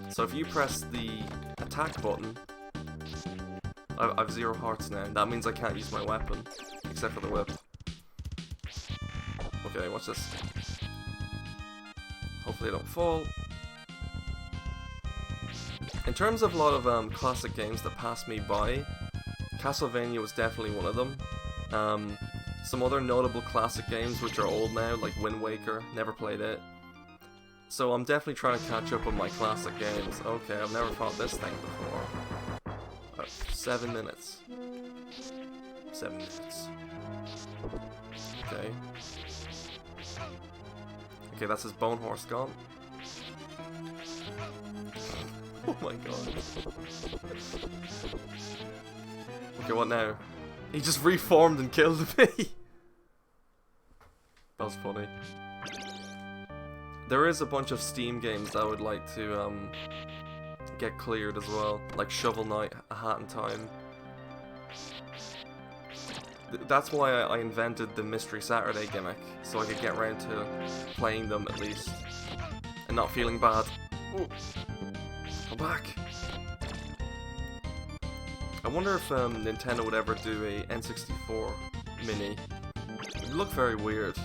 So if you press the attack button, I've 0 hearts now. That means I can't use my weapon, except for the whip. Okay, watch this. Hopefully I don't fall. In terms of a lot of classic games that passed me by, Castlevania was definitely one of them. Some other notable classic games which are old now, like Wind Waker, never played it. So I'm definitely trying to catch up on my classic games. Okay, I've never fought this thing before. 7 minutes. 7 minutes. Okay. Okay, that's his bone horse gone. Oh my god. Okay, what now? He just reformed and killed me! That was funny. There is a bunch of Steam games that I would like to get cleared as well, like Shovel Knight, A Hat in Time. That's why I invented the Mystery Saturday gimmick, so I could get around to playing them at least, and not feeling bad. Ooh. Come back! I wonder if Nintendo would ever do a N64 mini. It would look very weird,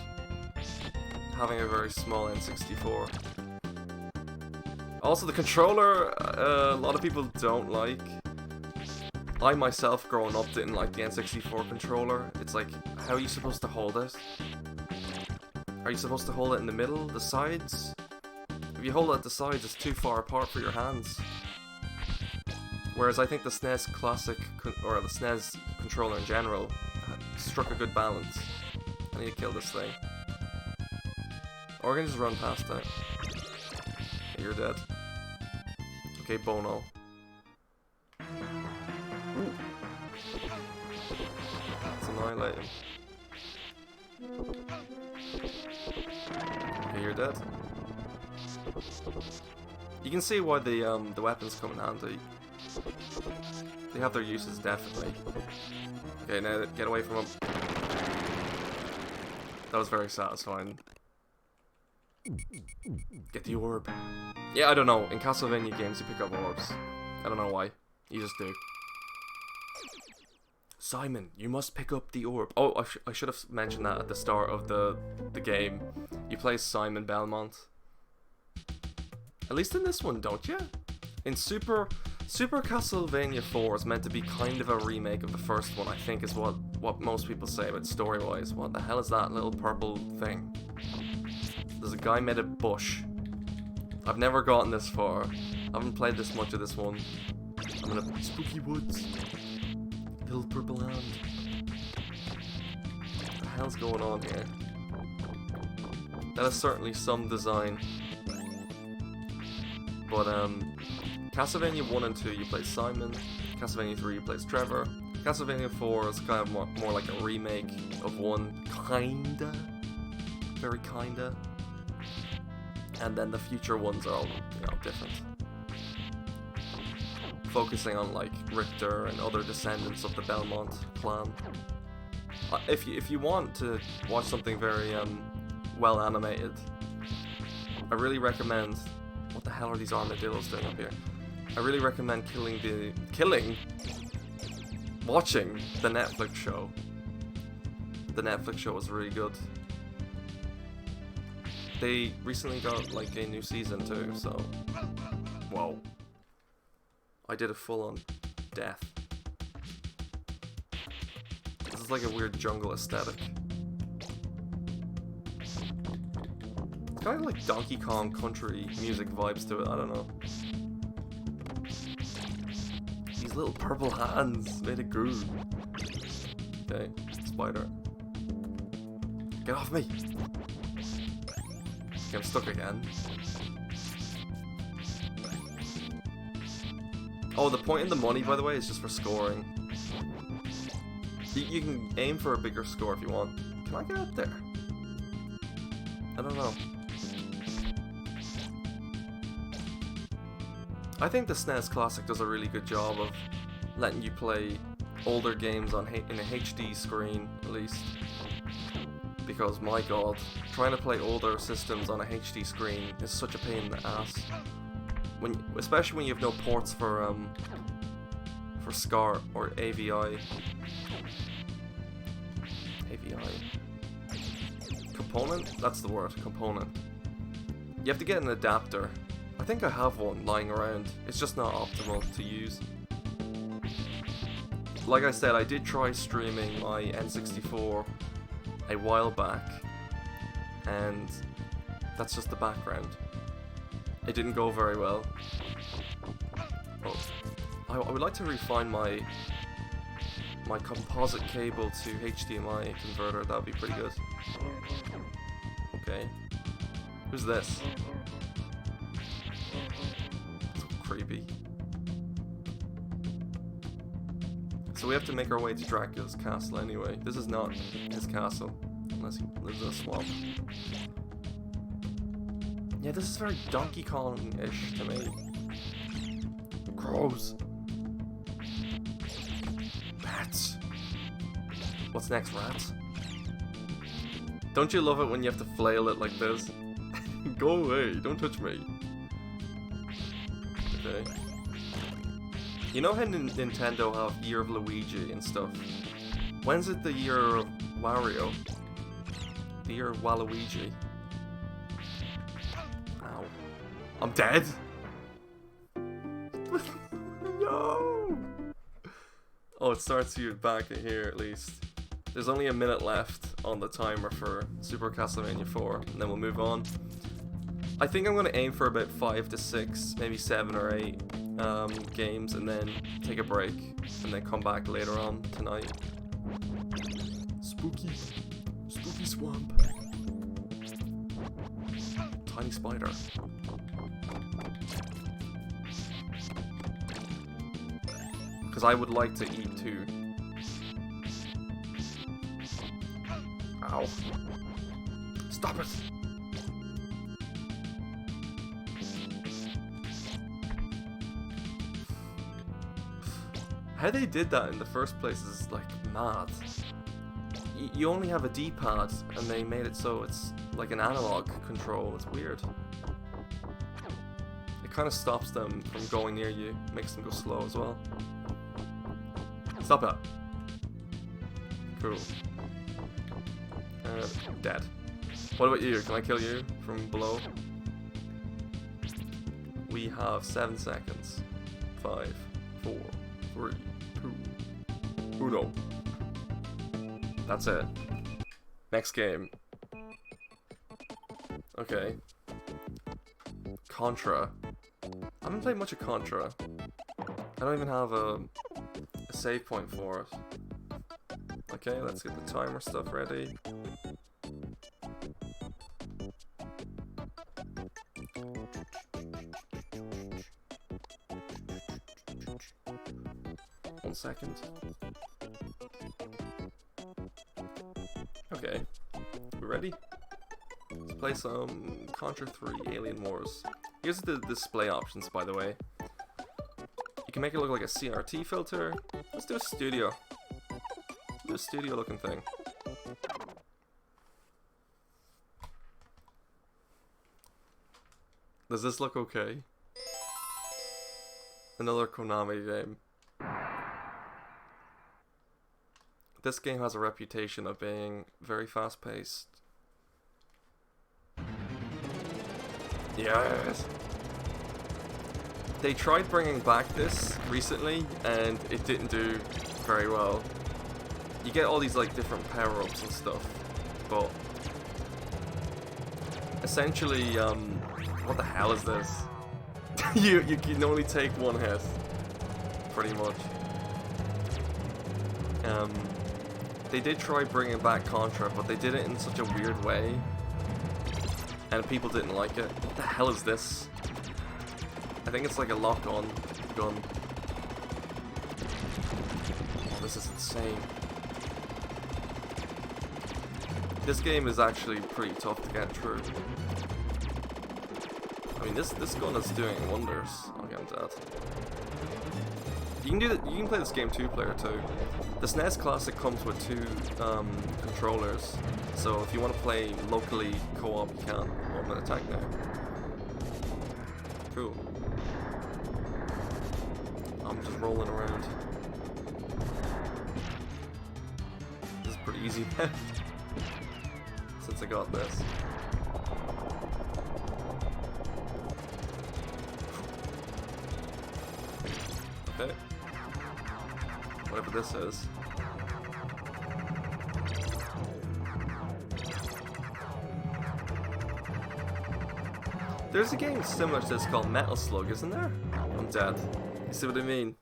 having a very small N64. Also, the controller, a lot of people don't like. I myself, growing up, didn't like the N64 controller. It's like, how are you supposed to hold it? Are you supposed to hold it in the middle, the sides? If you hold it at the sides, it's too far apart for your hands. Whereas I think the SNES Classic, or the SNES controller in general, struck a good balance. I need to kill this thing. Or I can just run past it. Okay, you're dead. Okay, Bono. Let's annihilate him. Okay, you're dead. You can see why the weapons come in handy. They have their uses, definitely. Okay, now get away from him. That was very satisfying. Get the orb. Yeah, I don't know. In Castlevania games, you pick up orbs. I don't know why. You just do. Simon, you must pick up the orb. Oh, I should have mentioned that at the start of the game. You play Simon Belmont. At least in this one, don't you? In Super Castlevania IV is meant to be kind of a remake of the first one, I think, is what most people say about story-wise. What the hell is that little purple thing? There's a guy made a bush. I've never gotten this far. I haven't played this much of this one. I'm in a spooky woods. Little purple hand. What the hell's going on here? That is certainly some design. But Castlevania 1 and 2 you play Simon. Castlevania 3 you play Trevor. Castlevania 4 is kind of more like a remake of 1, kinda. Very kinda. And then the future ones are all, you know, different. Focusing on like Richter and other descendants of the Belmont clan. If you want to watch something very well animated, I really recommend. What the hell are these armadillos doing up here? I really recommend watching the Netflix show. The Netflix show is really good. They recently got like a new season too, so whoa. I did a full-on death. This is like a weird jungle aesthetic. It's kind of like Donkey Kong country music vibes to it, I don't know. These little purple hands made of goo. Okay, spider. Get off me! Okay, I'm stuck again. Oh, the point in the money, by the way, is just for scoring. You can aim for a bigger score if you want. Can I get up there? I don't know. I think the SNES Classic does a really good job of letting you play older games in a HD screen, at least. Because, my god, trying to play older systems on a HD screen is such a pain in the ass. Especially when you have no ports for SCART or AVI. Component? That's the word, component. You have to get an adapter. I think I have one lying around. It's just not optimal to use. Like I said, I did try streaming my N64 a while back, and that's just the background. It didn't go very well. Oh, I would like to refine my composite cable to HDMI converter. That would be pretty good. Okay. Who's this? So creepy. So we have to make our way to Dracula's castle anyway. This is not his castle, unless he lives in a swamp. Yeah, this is very Donkey Kong-ish to me. Crows. Rats. What's next, rats? Don't you love it when you have to flail it like this? Go away, don't touch me. Okay. You know how Nintendo have Year of Luigi and stuff? When's it the Year of Wario? The Year of Waluigi? Ow. I'm dead? No! Oh, it starts you back in here at least. There's only a minute left on the timer for Super Castlevania IV, and then we'll move on. I think I'm going to aim for about 5 to 6, maybe 7 or 8 games, and then take a break, and then come back later on tonight. Spooky swamp. Tiny spider. Because I would like to eat too. Ow. Stop it! How they did that in the first place is like mad. You only have a D-pad and they made it so it's like an analog control. It's weird. It kind of stops them from going near you, makes them go slow as well. Stop that. Cool. Dead. What about you? Can I kill you from below? We have 7 seconds. 5, 4, 3, 2, 1. That's it. Next game. Okay. Contra. I haven't played much of Contra. I don't even have a save point for it. Okay, let's get the timer stuff ready. One second. Okay, we ready? Let's play some Contra 3 Alien Wars. Here's the display options, by the way. You can make it look like a CRT filter. Let's do a studio. Do a studio looking thing. Does this look okay? Another Konami game. This game has a reputation of being very fast-paced. Yes! They tried bringing back this recently, and it didn't do very well. You get all these like different power-ups and stuff, but essentially, what the hell is this? you can only take one hit, pretty much. They did try bringing back Contra, but they did it in such a weird way, and people didn't like it. What the hell is this? I think it's like a lock-on gun. Oh, this is insane. This game is actually pretty tough to get through. I mean, this gun is doing wonders. Okay, I'm dead. You can play this game 2-player too. The SNES Classic comes with 2 controllers, so if you want to play locally co-op, you can. Oh, I'm gonna attack now. Cool. I'm just rolling around. This is pretty easy now, since I got this. Okay. Whatever this is. There's a game similar to this called Metal Slug, isn't there? I'm dead. You see what I mean?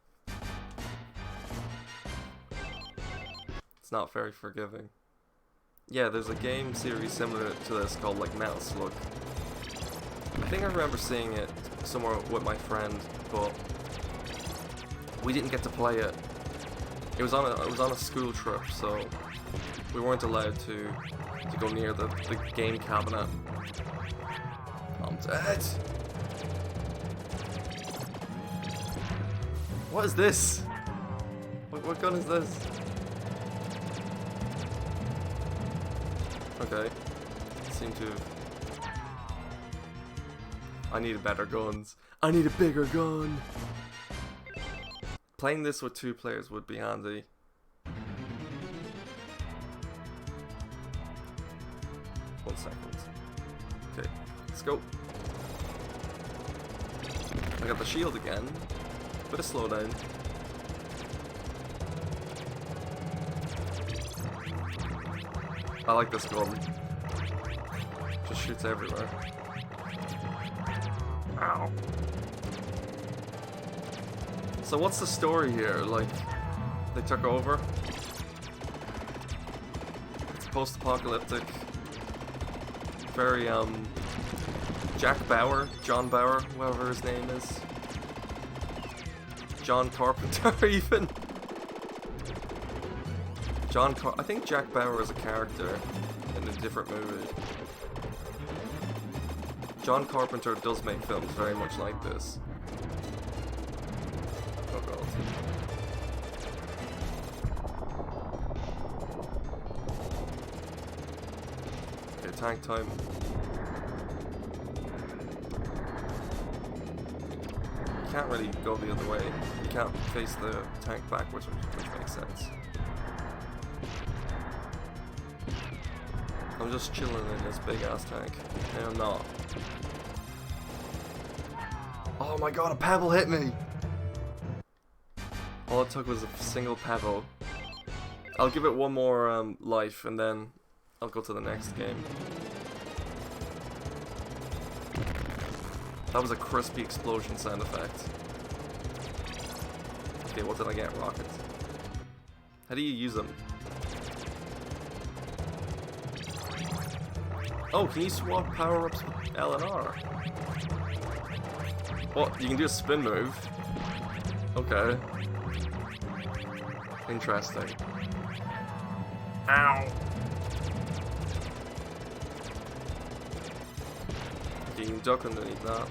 It's not very forgiving. Yeah, there's a game series similar to this called like Metal Slug. I think I remember seeing it somewhere with my friend, but we didn't get to play it. It was on a school trip, so we weren't allowed to go near the game cabinet. I'm dead. What is this? What gun is this? Okay. Seem to. I need better guns. I need a bigger gun. Playing this with 2 players would be handy. One second. Okay, let's go. I got the shield again. Bit of slowdown. I like this gun. Just shoots everywhere. Ow. So what's the story here? Like, they took over? It's post-apocalyptic. Very, Jack Bauer, John Bauer, whoever his name is. John Carpenter, even. I think Jack Bauer is a character in a different movie. John Carpenter does make films very much like this. Oh god. Okay, tank time. You can't really go the other way. You can't face the tank backwards, which makes sense. I'm just chilling in this big ass tank. No, I'm not. Oh my god, a pebble hit me! All it took was a single pebble. I'll give it one more life and then I'll go to the next game. That was a crispy explosion sound effect. Okay, what did I get? Rockets. How do you use them? Oh, can you swap power-ups with L and R? What? You can do a spin move? Okay. Interesting. Ow! Okay, you can duck underneath that.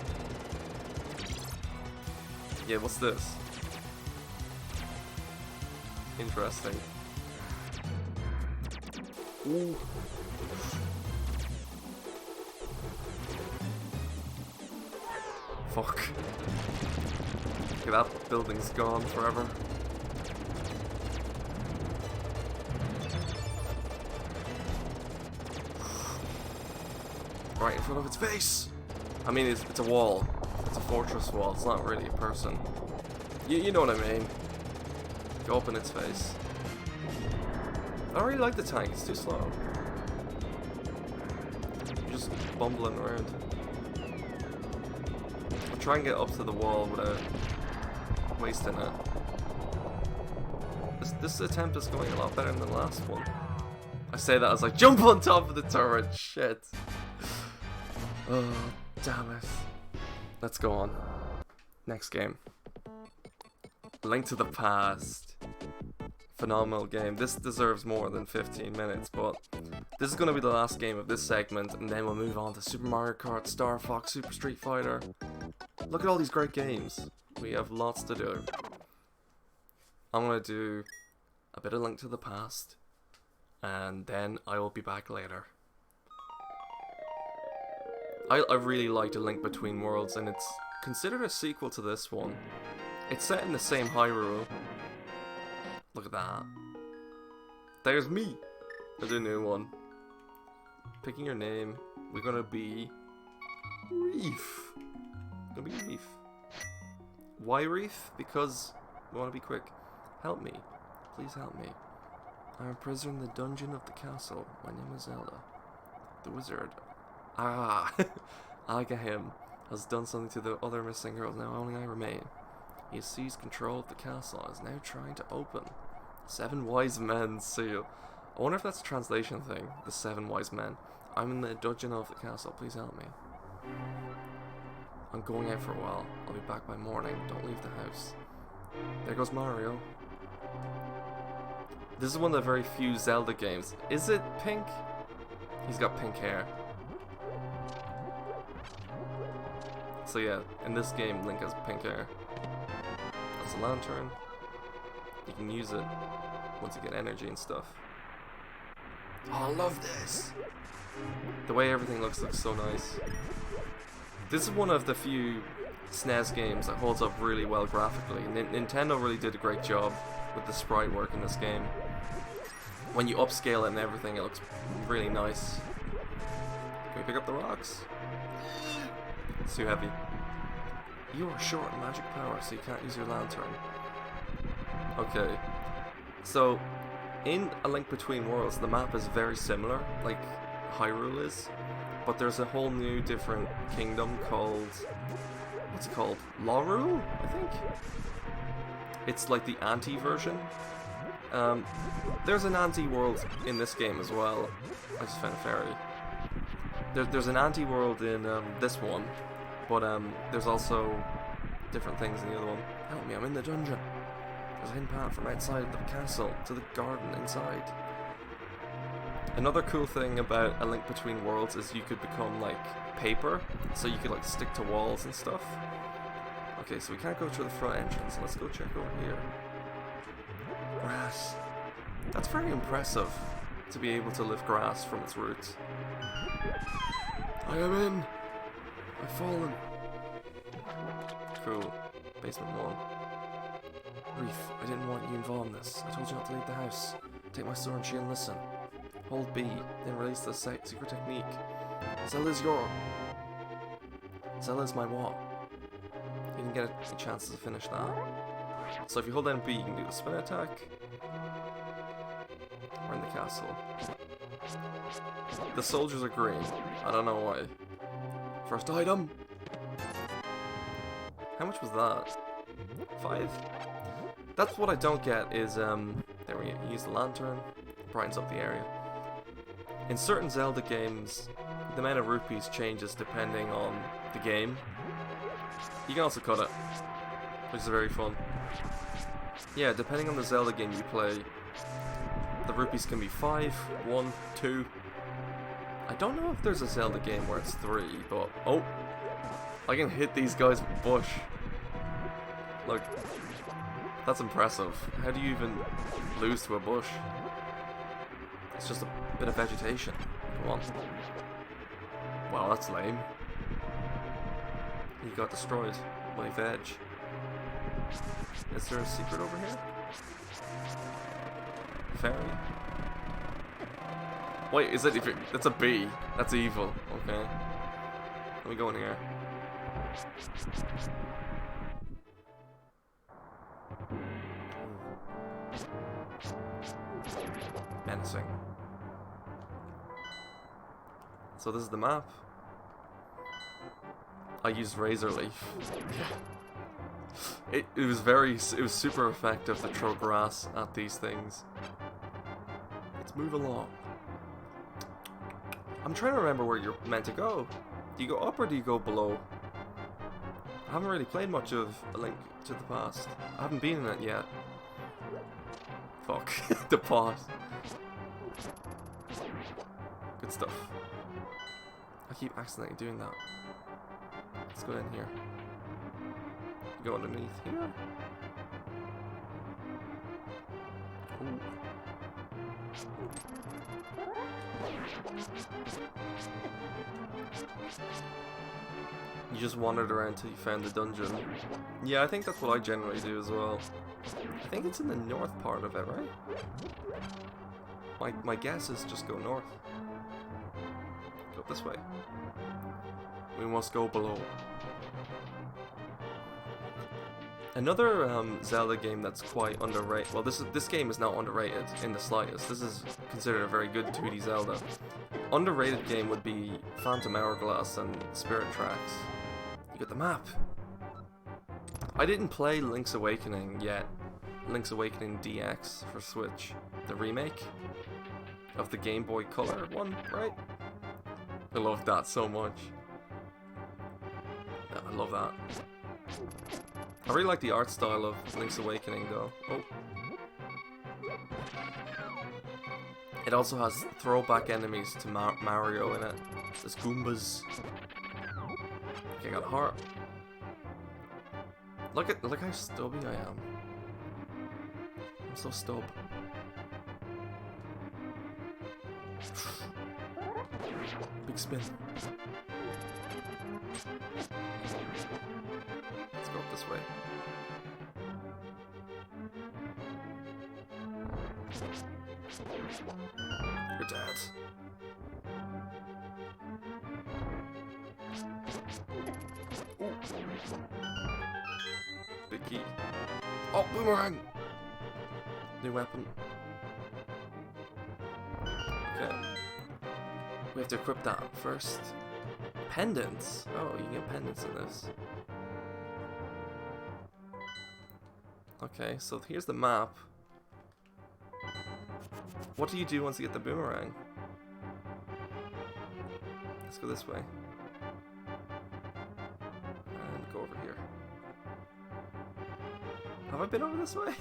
Yeah, what's this? Interesting. Ooh. Fuck. Okay, that building's gone forever. Right in front of its face! I mean, it's a wall. It's a fortress wall. It's not really a person. You know what I mean. Go up in its face. I don't really like the tank. It's too slow. You're just bumbling around. Try and get up to the wall without wasting it. This attempt is going a lot better than the last one. I say that as I jump on top of the turret. Shit. Oh, damn it. Let's go on. Next game. Link to the Past. Phenomenal game. This deserves more than 15 minutes, but this is going to be the last game of this segment, and then we'll move on to Super Mario Kart, Star Fox, Super Street Fighter. Look at all these great games. We have lots to do. I'm going to do a bit of Link to the Past, and then I will be back later. I really liked A Link Between Worlds, and it's considered a sequel to this one. It's set in the same Hyrule. Look at that. There's me! There's a new one. Picking your name. We're gonna be... Reef. Gonna be Reef. Why Reef? Because we want to be quick. Help me. Please help me. I'm a prisoner in the dungeon of the castle. My name is Zelda. The wizard. Ah! Agahim has done something to the other missing girls. Now only I remain. He has seized control of the castle and is now trying to open 7 Wise Men seal. I wonder if that's a translation thing. The 7 Wise Men. I'm in the dungeon of the castle. Please help me. I'm going out for a while. I'll be back by morning. Don't leave the house. There goes Mario. This is one of the very few Zelda games. Is it pink? He's got pink hair. So yeah, in this game, Link has pink hair. That's a lantern. You can use it once you get energy and stuff. Oh, I love this! The way everything looks so nice. This is one of the few SNES games that holds up really well graphically. Nintendo really did a great job with the sprite work in this game. When you upscale it and everything, it looks really nice. Can we pick up the rocks? It's too heavy. You are short in magic power, so you can't use your lantern. Okay. So, in A Link Between Worlds, the map is very similar, like Hyrule is, but there's a whole new different kingdom called, what's it called? Lorule, I think? It's like the anti-version. There's an anti-world in this game as well. I just found a fairy. There's an anti-world in this one, but there's also different things in the other one. Help me, I'm in the dungeon. There's a hidden path from outside the castle to the garden inside. Another cool thing about A Link Between Worlds is you could become like paper, so you could like stick to walls and stuff. Okay, so we can't go through the front entrance. Let's go check over here. Grass. That's very impressive, to be able to lift grass from its roots. I am in! I've fallen. Cool. Basement 1. Reef, I didn't want you involved in this. I told you not to leave the house. Take my sword and shield and listen. Hold B, then release the secret technique. Zelda's my what? You didn't get a chance to finish that. So if you hold down B, you can do a spin attack. We're in the castle. The soldiers are green. I don't know why. First item. How much was that? 5? That's what I don't get is, there we go. Use the lantern. Brightens up the area. In certain Zelda games, the amount of rupees changes depending on the game. You can also cut it, which is very fun. Yeah, depending on the Zelda game you play, the rupees can be 5, 1, 2. I don't know if there's a Zelda game where it's 3, but oh, I can hit these guys with a bush. Look, that's impressive. How do you even lose to a bush? It's just a bit of vegetation. Come on. Wow, that's lame. He got destroyed. My veg. Is there a secret over here? Fairy. Wait, is it? It's a bee. That's evil. Okay. Let me go in here. Menacing. So this is the map. I used Razor Leaf. Yeah. It was super effective to throw grass at these things. Let's move along. I'm trying to remember where you're meant to go. Do you go up or do you go below? I haven't really played much of A Link to the Past. I haven't been in it yet. Fuck. The pause. Good stuff. I keep accidentally doing that. Let's go in here. Go underneath here. Ooh. You just wandered around till you found the dungeon. Yeah, I think that's what I generally do as well. I think it's in the north part of it, right? My guess is just go north. Go this way. We must go below. Another Zelda game that's quite underrated. Well, this game is not underrated in the slightest. This is considered a very good 2D Zelda. Underrated game would be Phantom Hourglass and Spirit Tracks. You got the map. I didn't play Link's Awakening yet. Link's Awakening DX for Switch, the remake of the Game Boy Color one, right? I love that so much. Yeah, I love that. I really like the art style of Link's Awakening though. Oh. It also has throwback enemies to Mario in it. There's Goombas. Okay, I got a heart. Look how stubby I am. I'm so stub. Big spin. Let's go up this way. Your dad. Ooh. Big key. Oh, boomerang! New weapon. We have to equip that first. Pendants? Oh, you can get pendants in this. Okay, so here's the map. What do you do once you get the boomerang? Let's go this way. And go over here. Have I been over this way?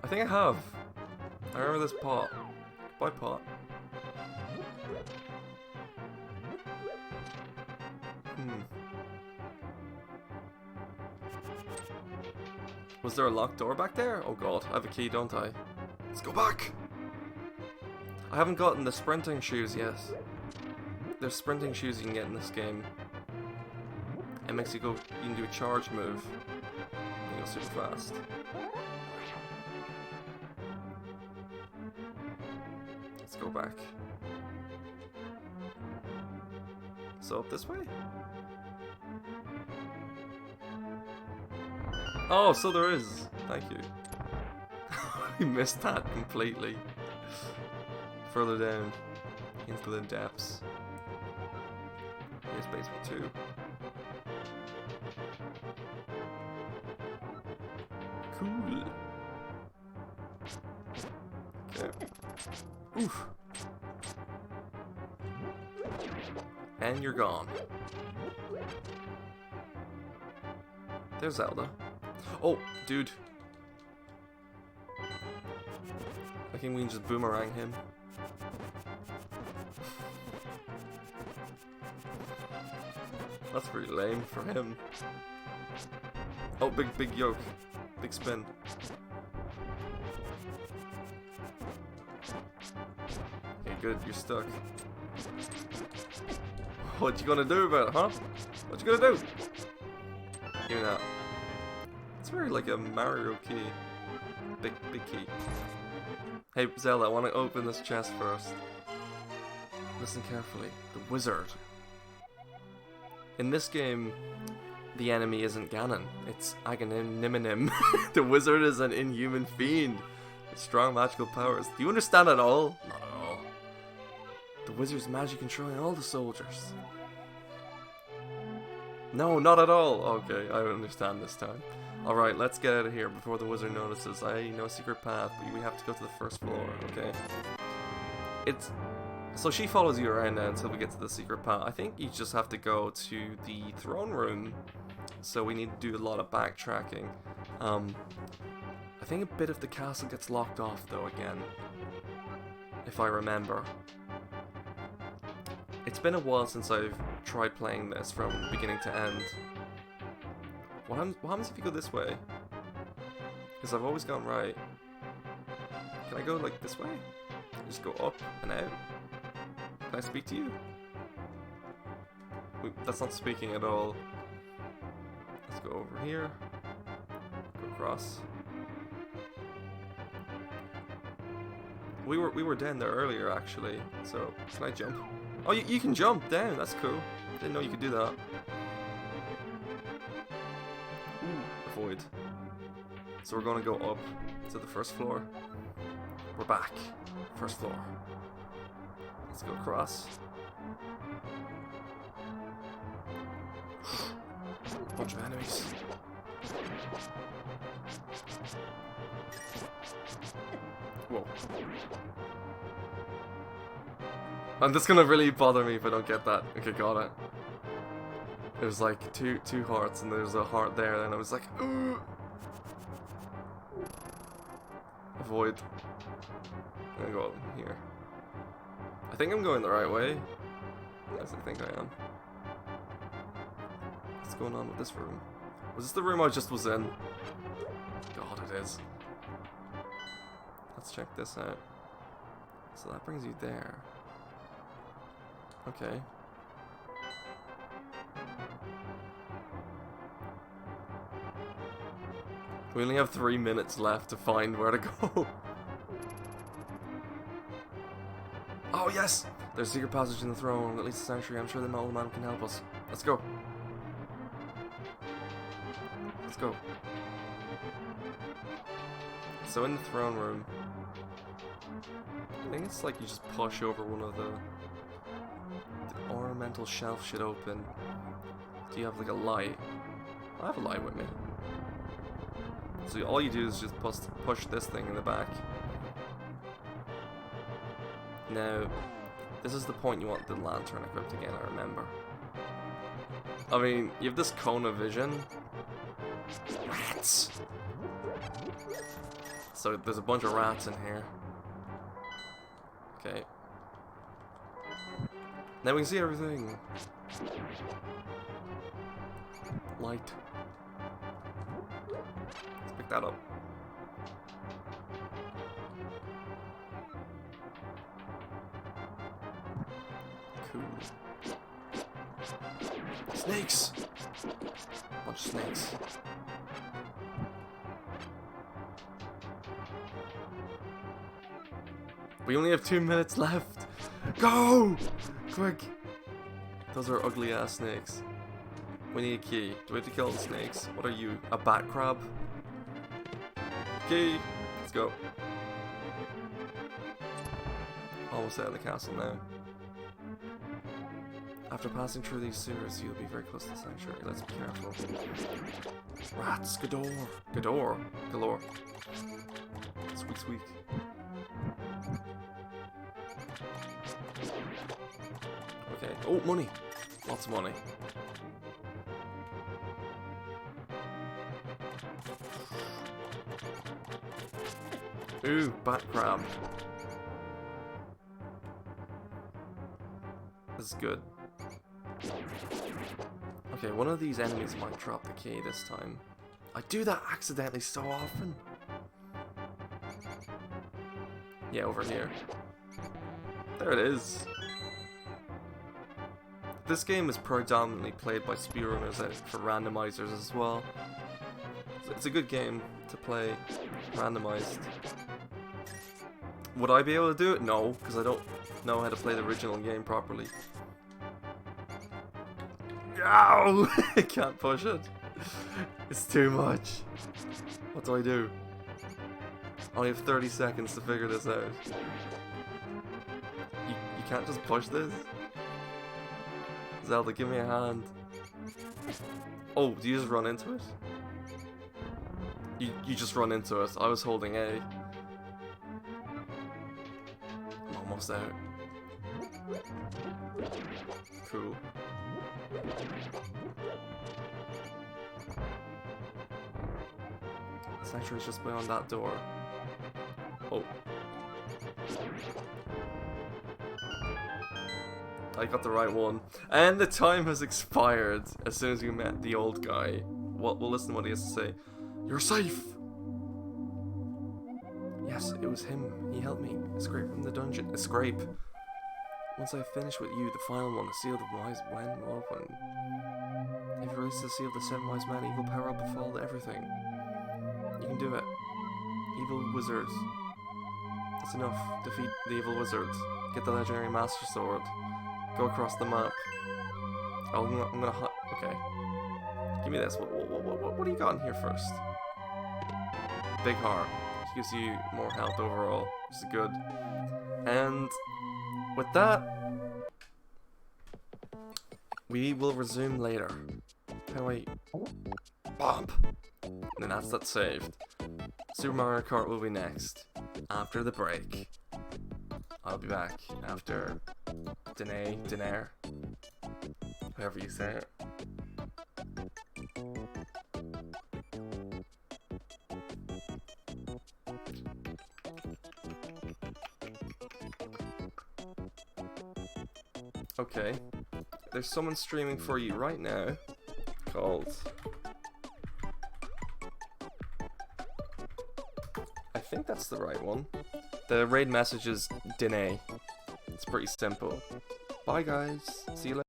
I think I have. I remember this pot. Goodbye, pot. Was there a locked door back there? Oh god, I have a key, don't I? Let's go back! I haven't gotten the sprinting shoes yet. There's sprinting shoes you can get in this game. It makes you go, you can do a charge move. You go super fast. Let's go back. So up this way? Oh, so there is. Thank you. We missed that completely. Further down into the depths. Here's basement 2. Cool. Okay. Oof. And you're gone. There's Zelda. Oh, dude. I think we can just boomerang him. That's pretty lame for him. Oh, big yoke. Big spin. Okay, good, you're stuck. What you gonna do about it, huh? What you gonna do? Give me that. It's very like a Mario key. Big key. Hey Zelda, I want to open this chest first. Listen carefully. The wizard. In this game, the enemy isn't Ganon. It's Agamemnon. The wizard is an inhuman fiend with strong magical powers. Do you understand at all? Not at all. The wizard's magic controlling all the soldiers. No, not at all. Okay, I understand this time. Alright, let's get out of here before the wizard notices. I know a secret path, but we have to go to the first floor, okay? So she follows you around now until we get to the secret path. I think you just have to go to the throne room. So we need to do a lot of backtracking. I think a bit of the castle gets locked off though again. If I remember. It's been a while since I've tried playing this from beginning to end. What happens if you go this way? Because I've always gone right. Can I go like this way? Just go up and out? Can I speak to you? Wait, that's not speaking at all. Let's go over here. Go across. We were down there earlier actually. So can I jump? Oh, you can jump down. That's cool. Didn't know you could do that. Avoid. So we're gonna go up to the first floor. We're back. First floor. Let's go across. Bunch of enemies. Whoa. And that's gonna really bother me if I don't get that. Okay, got it. There's like two hearts and there's a heart there and I was like, ooh. Avoid. I'm gonna go up here. I think I'm going the right way. Yes, I think I am. What's going on with this room? Was this the room I just was in? God, it is. Let's check this out. So that brings you there. Okay. We only have 3 minutes left to find where to go. Oh yes! There's a secret passage in the throne, at least a sanctuary. I'm sure the old man can help us. Let's go. Let's go. So in the throne room, I think it's like you just push over one of the experimental shelf should open. Do you have like a light? I have a light with me. So all you do is just push this thing in the back. Now, this is the point you want the lantern equipped again, I remember. I mean, you have this cone of vision. Rats! So there's a bunch of rats in here. Okay. Now we can see everything. Light. Let's pick that up. Cool. Snakes! Bunch of snakes. We only have 2 minutes left. Go! Quick! Those are ugly ass snakes. We need a key. Do we have to kill the snakes? What are you? A bat crab? Key! Let's go. Almost out of the castle now. After passing through these sewers, you'll be very close to the sanctuary. Let's be careful. Rats galore! Galore. Squeak squeak. Okay. Oh, money! Lots of money. Ooh, bat crab. This is good. Okay, one of these enemies might drop the key this time. I do that accidentally so often. Yeah, over here. There it is. This game is predominantly played by speedrunners for randomizers as well. It's a good game to play randomized. Would I be able to do it? No, because I don't know how to play the original game properly. Ow! I can't push it. It's too much. What do I do? I only have 30 seconds to figure this out. You can't just push this? Zelda, give me a hand. Oh, do you just run into it? You just run into it. I was holding A. I'm almost out. Cool. The sanctuary's just beyond that door. Oh. I got the right one. And the time has expired as soon as we met the old guy. We'll listen to what he has to say. You're safe! Yes, it was him. He helped me escape from the dungeon. Escape. Once I finish with you, the final one, the seal of the wise men will open. If you release the seal of the 7 wise men, evil power will befall everything. You can do it. Evil wizard. That's enough. Defeat the evil wizard. Get the legendary master sword. Go across the map. Oh, I'm gonna okay. Give me this. What do you got in here first? Big heart. Gives you more health overall, which is good. And with that, we will resume later. How do I... Bump! And that's that saved. Super Mario Kart will be next, after the break. I'll be back after Dinair, however you say it. Okay, there's someone streaming for you right now called... I think that's the right one. The raid message is Dinae. It's pretty simple. Bye guys, see you later.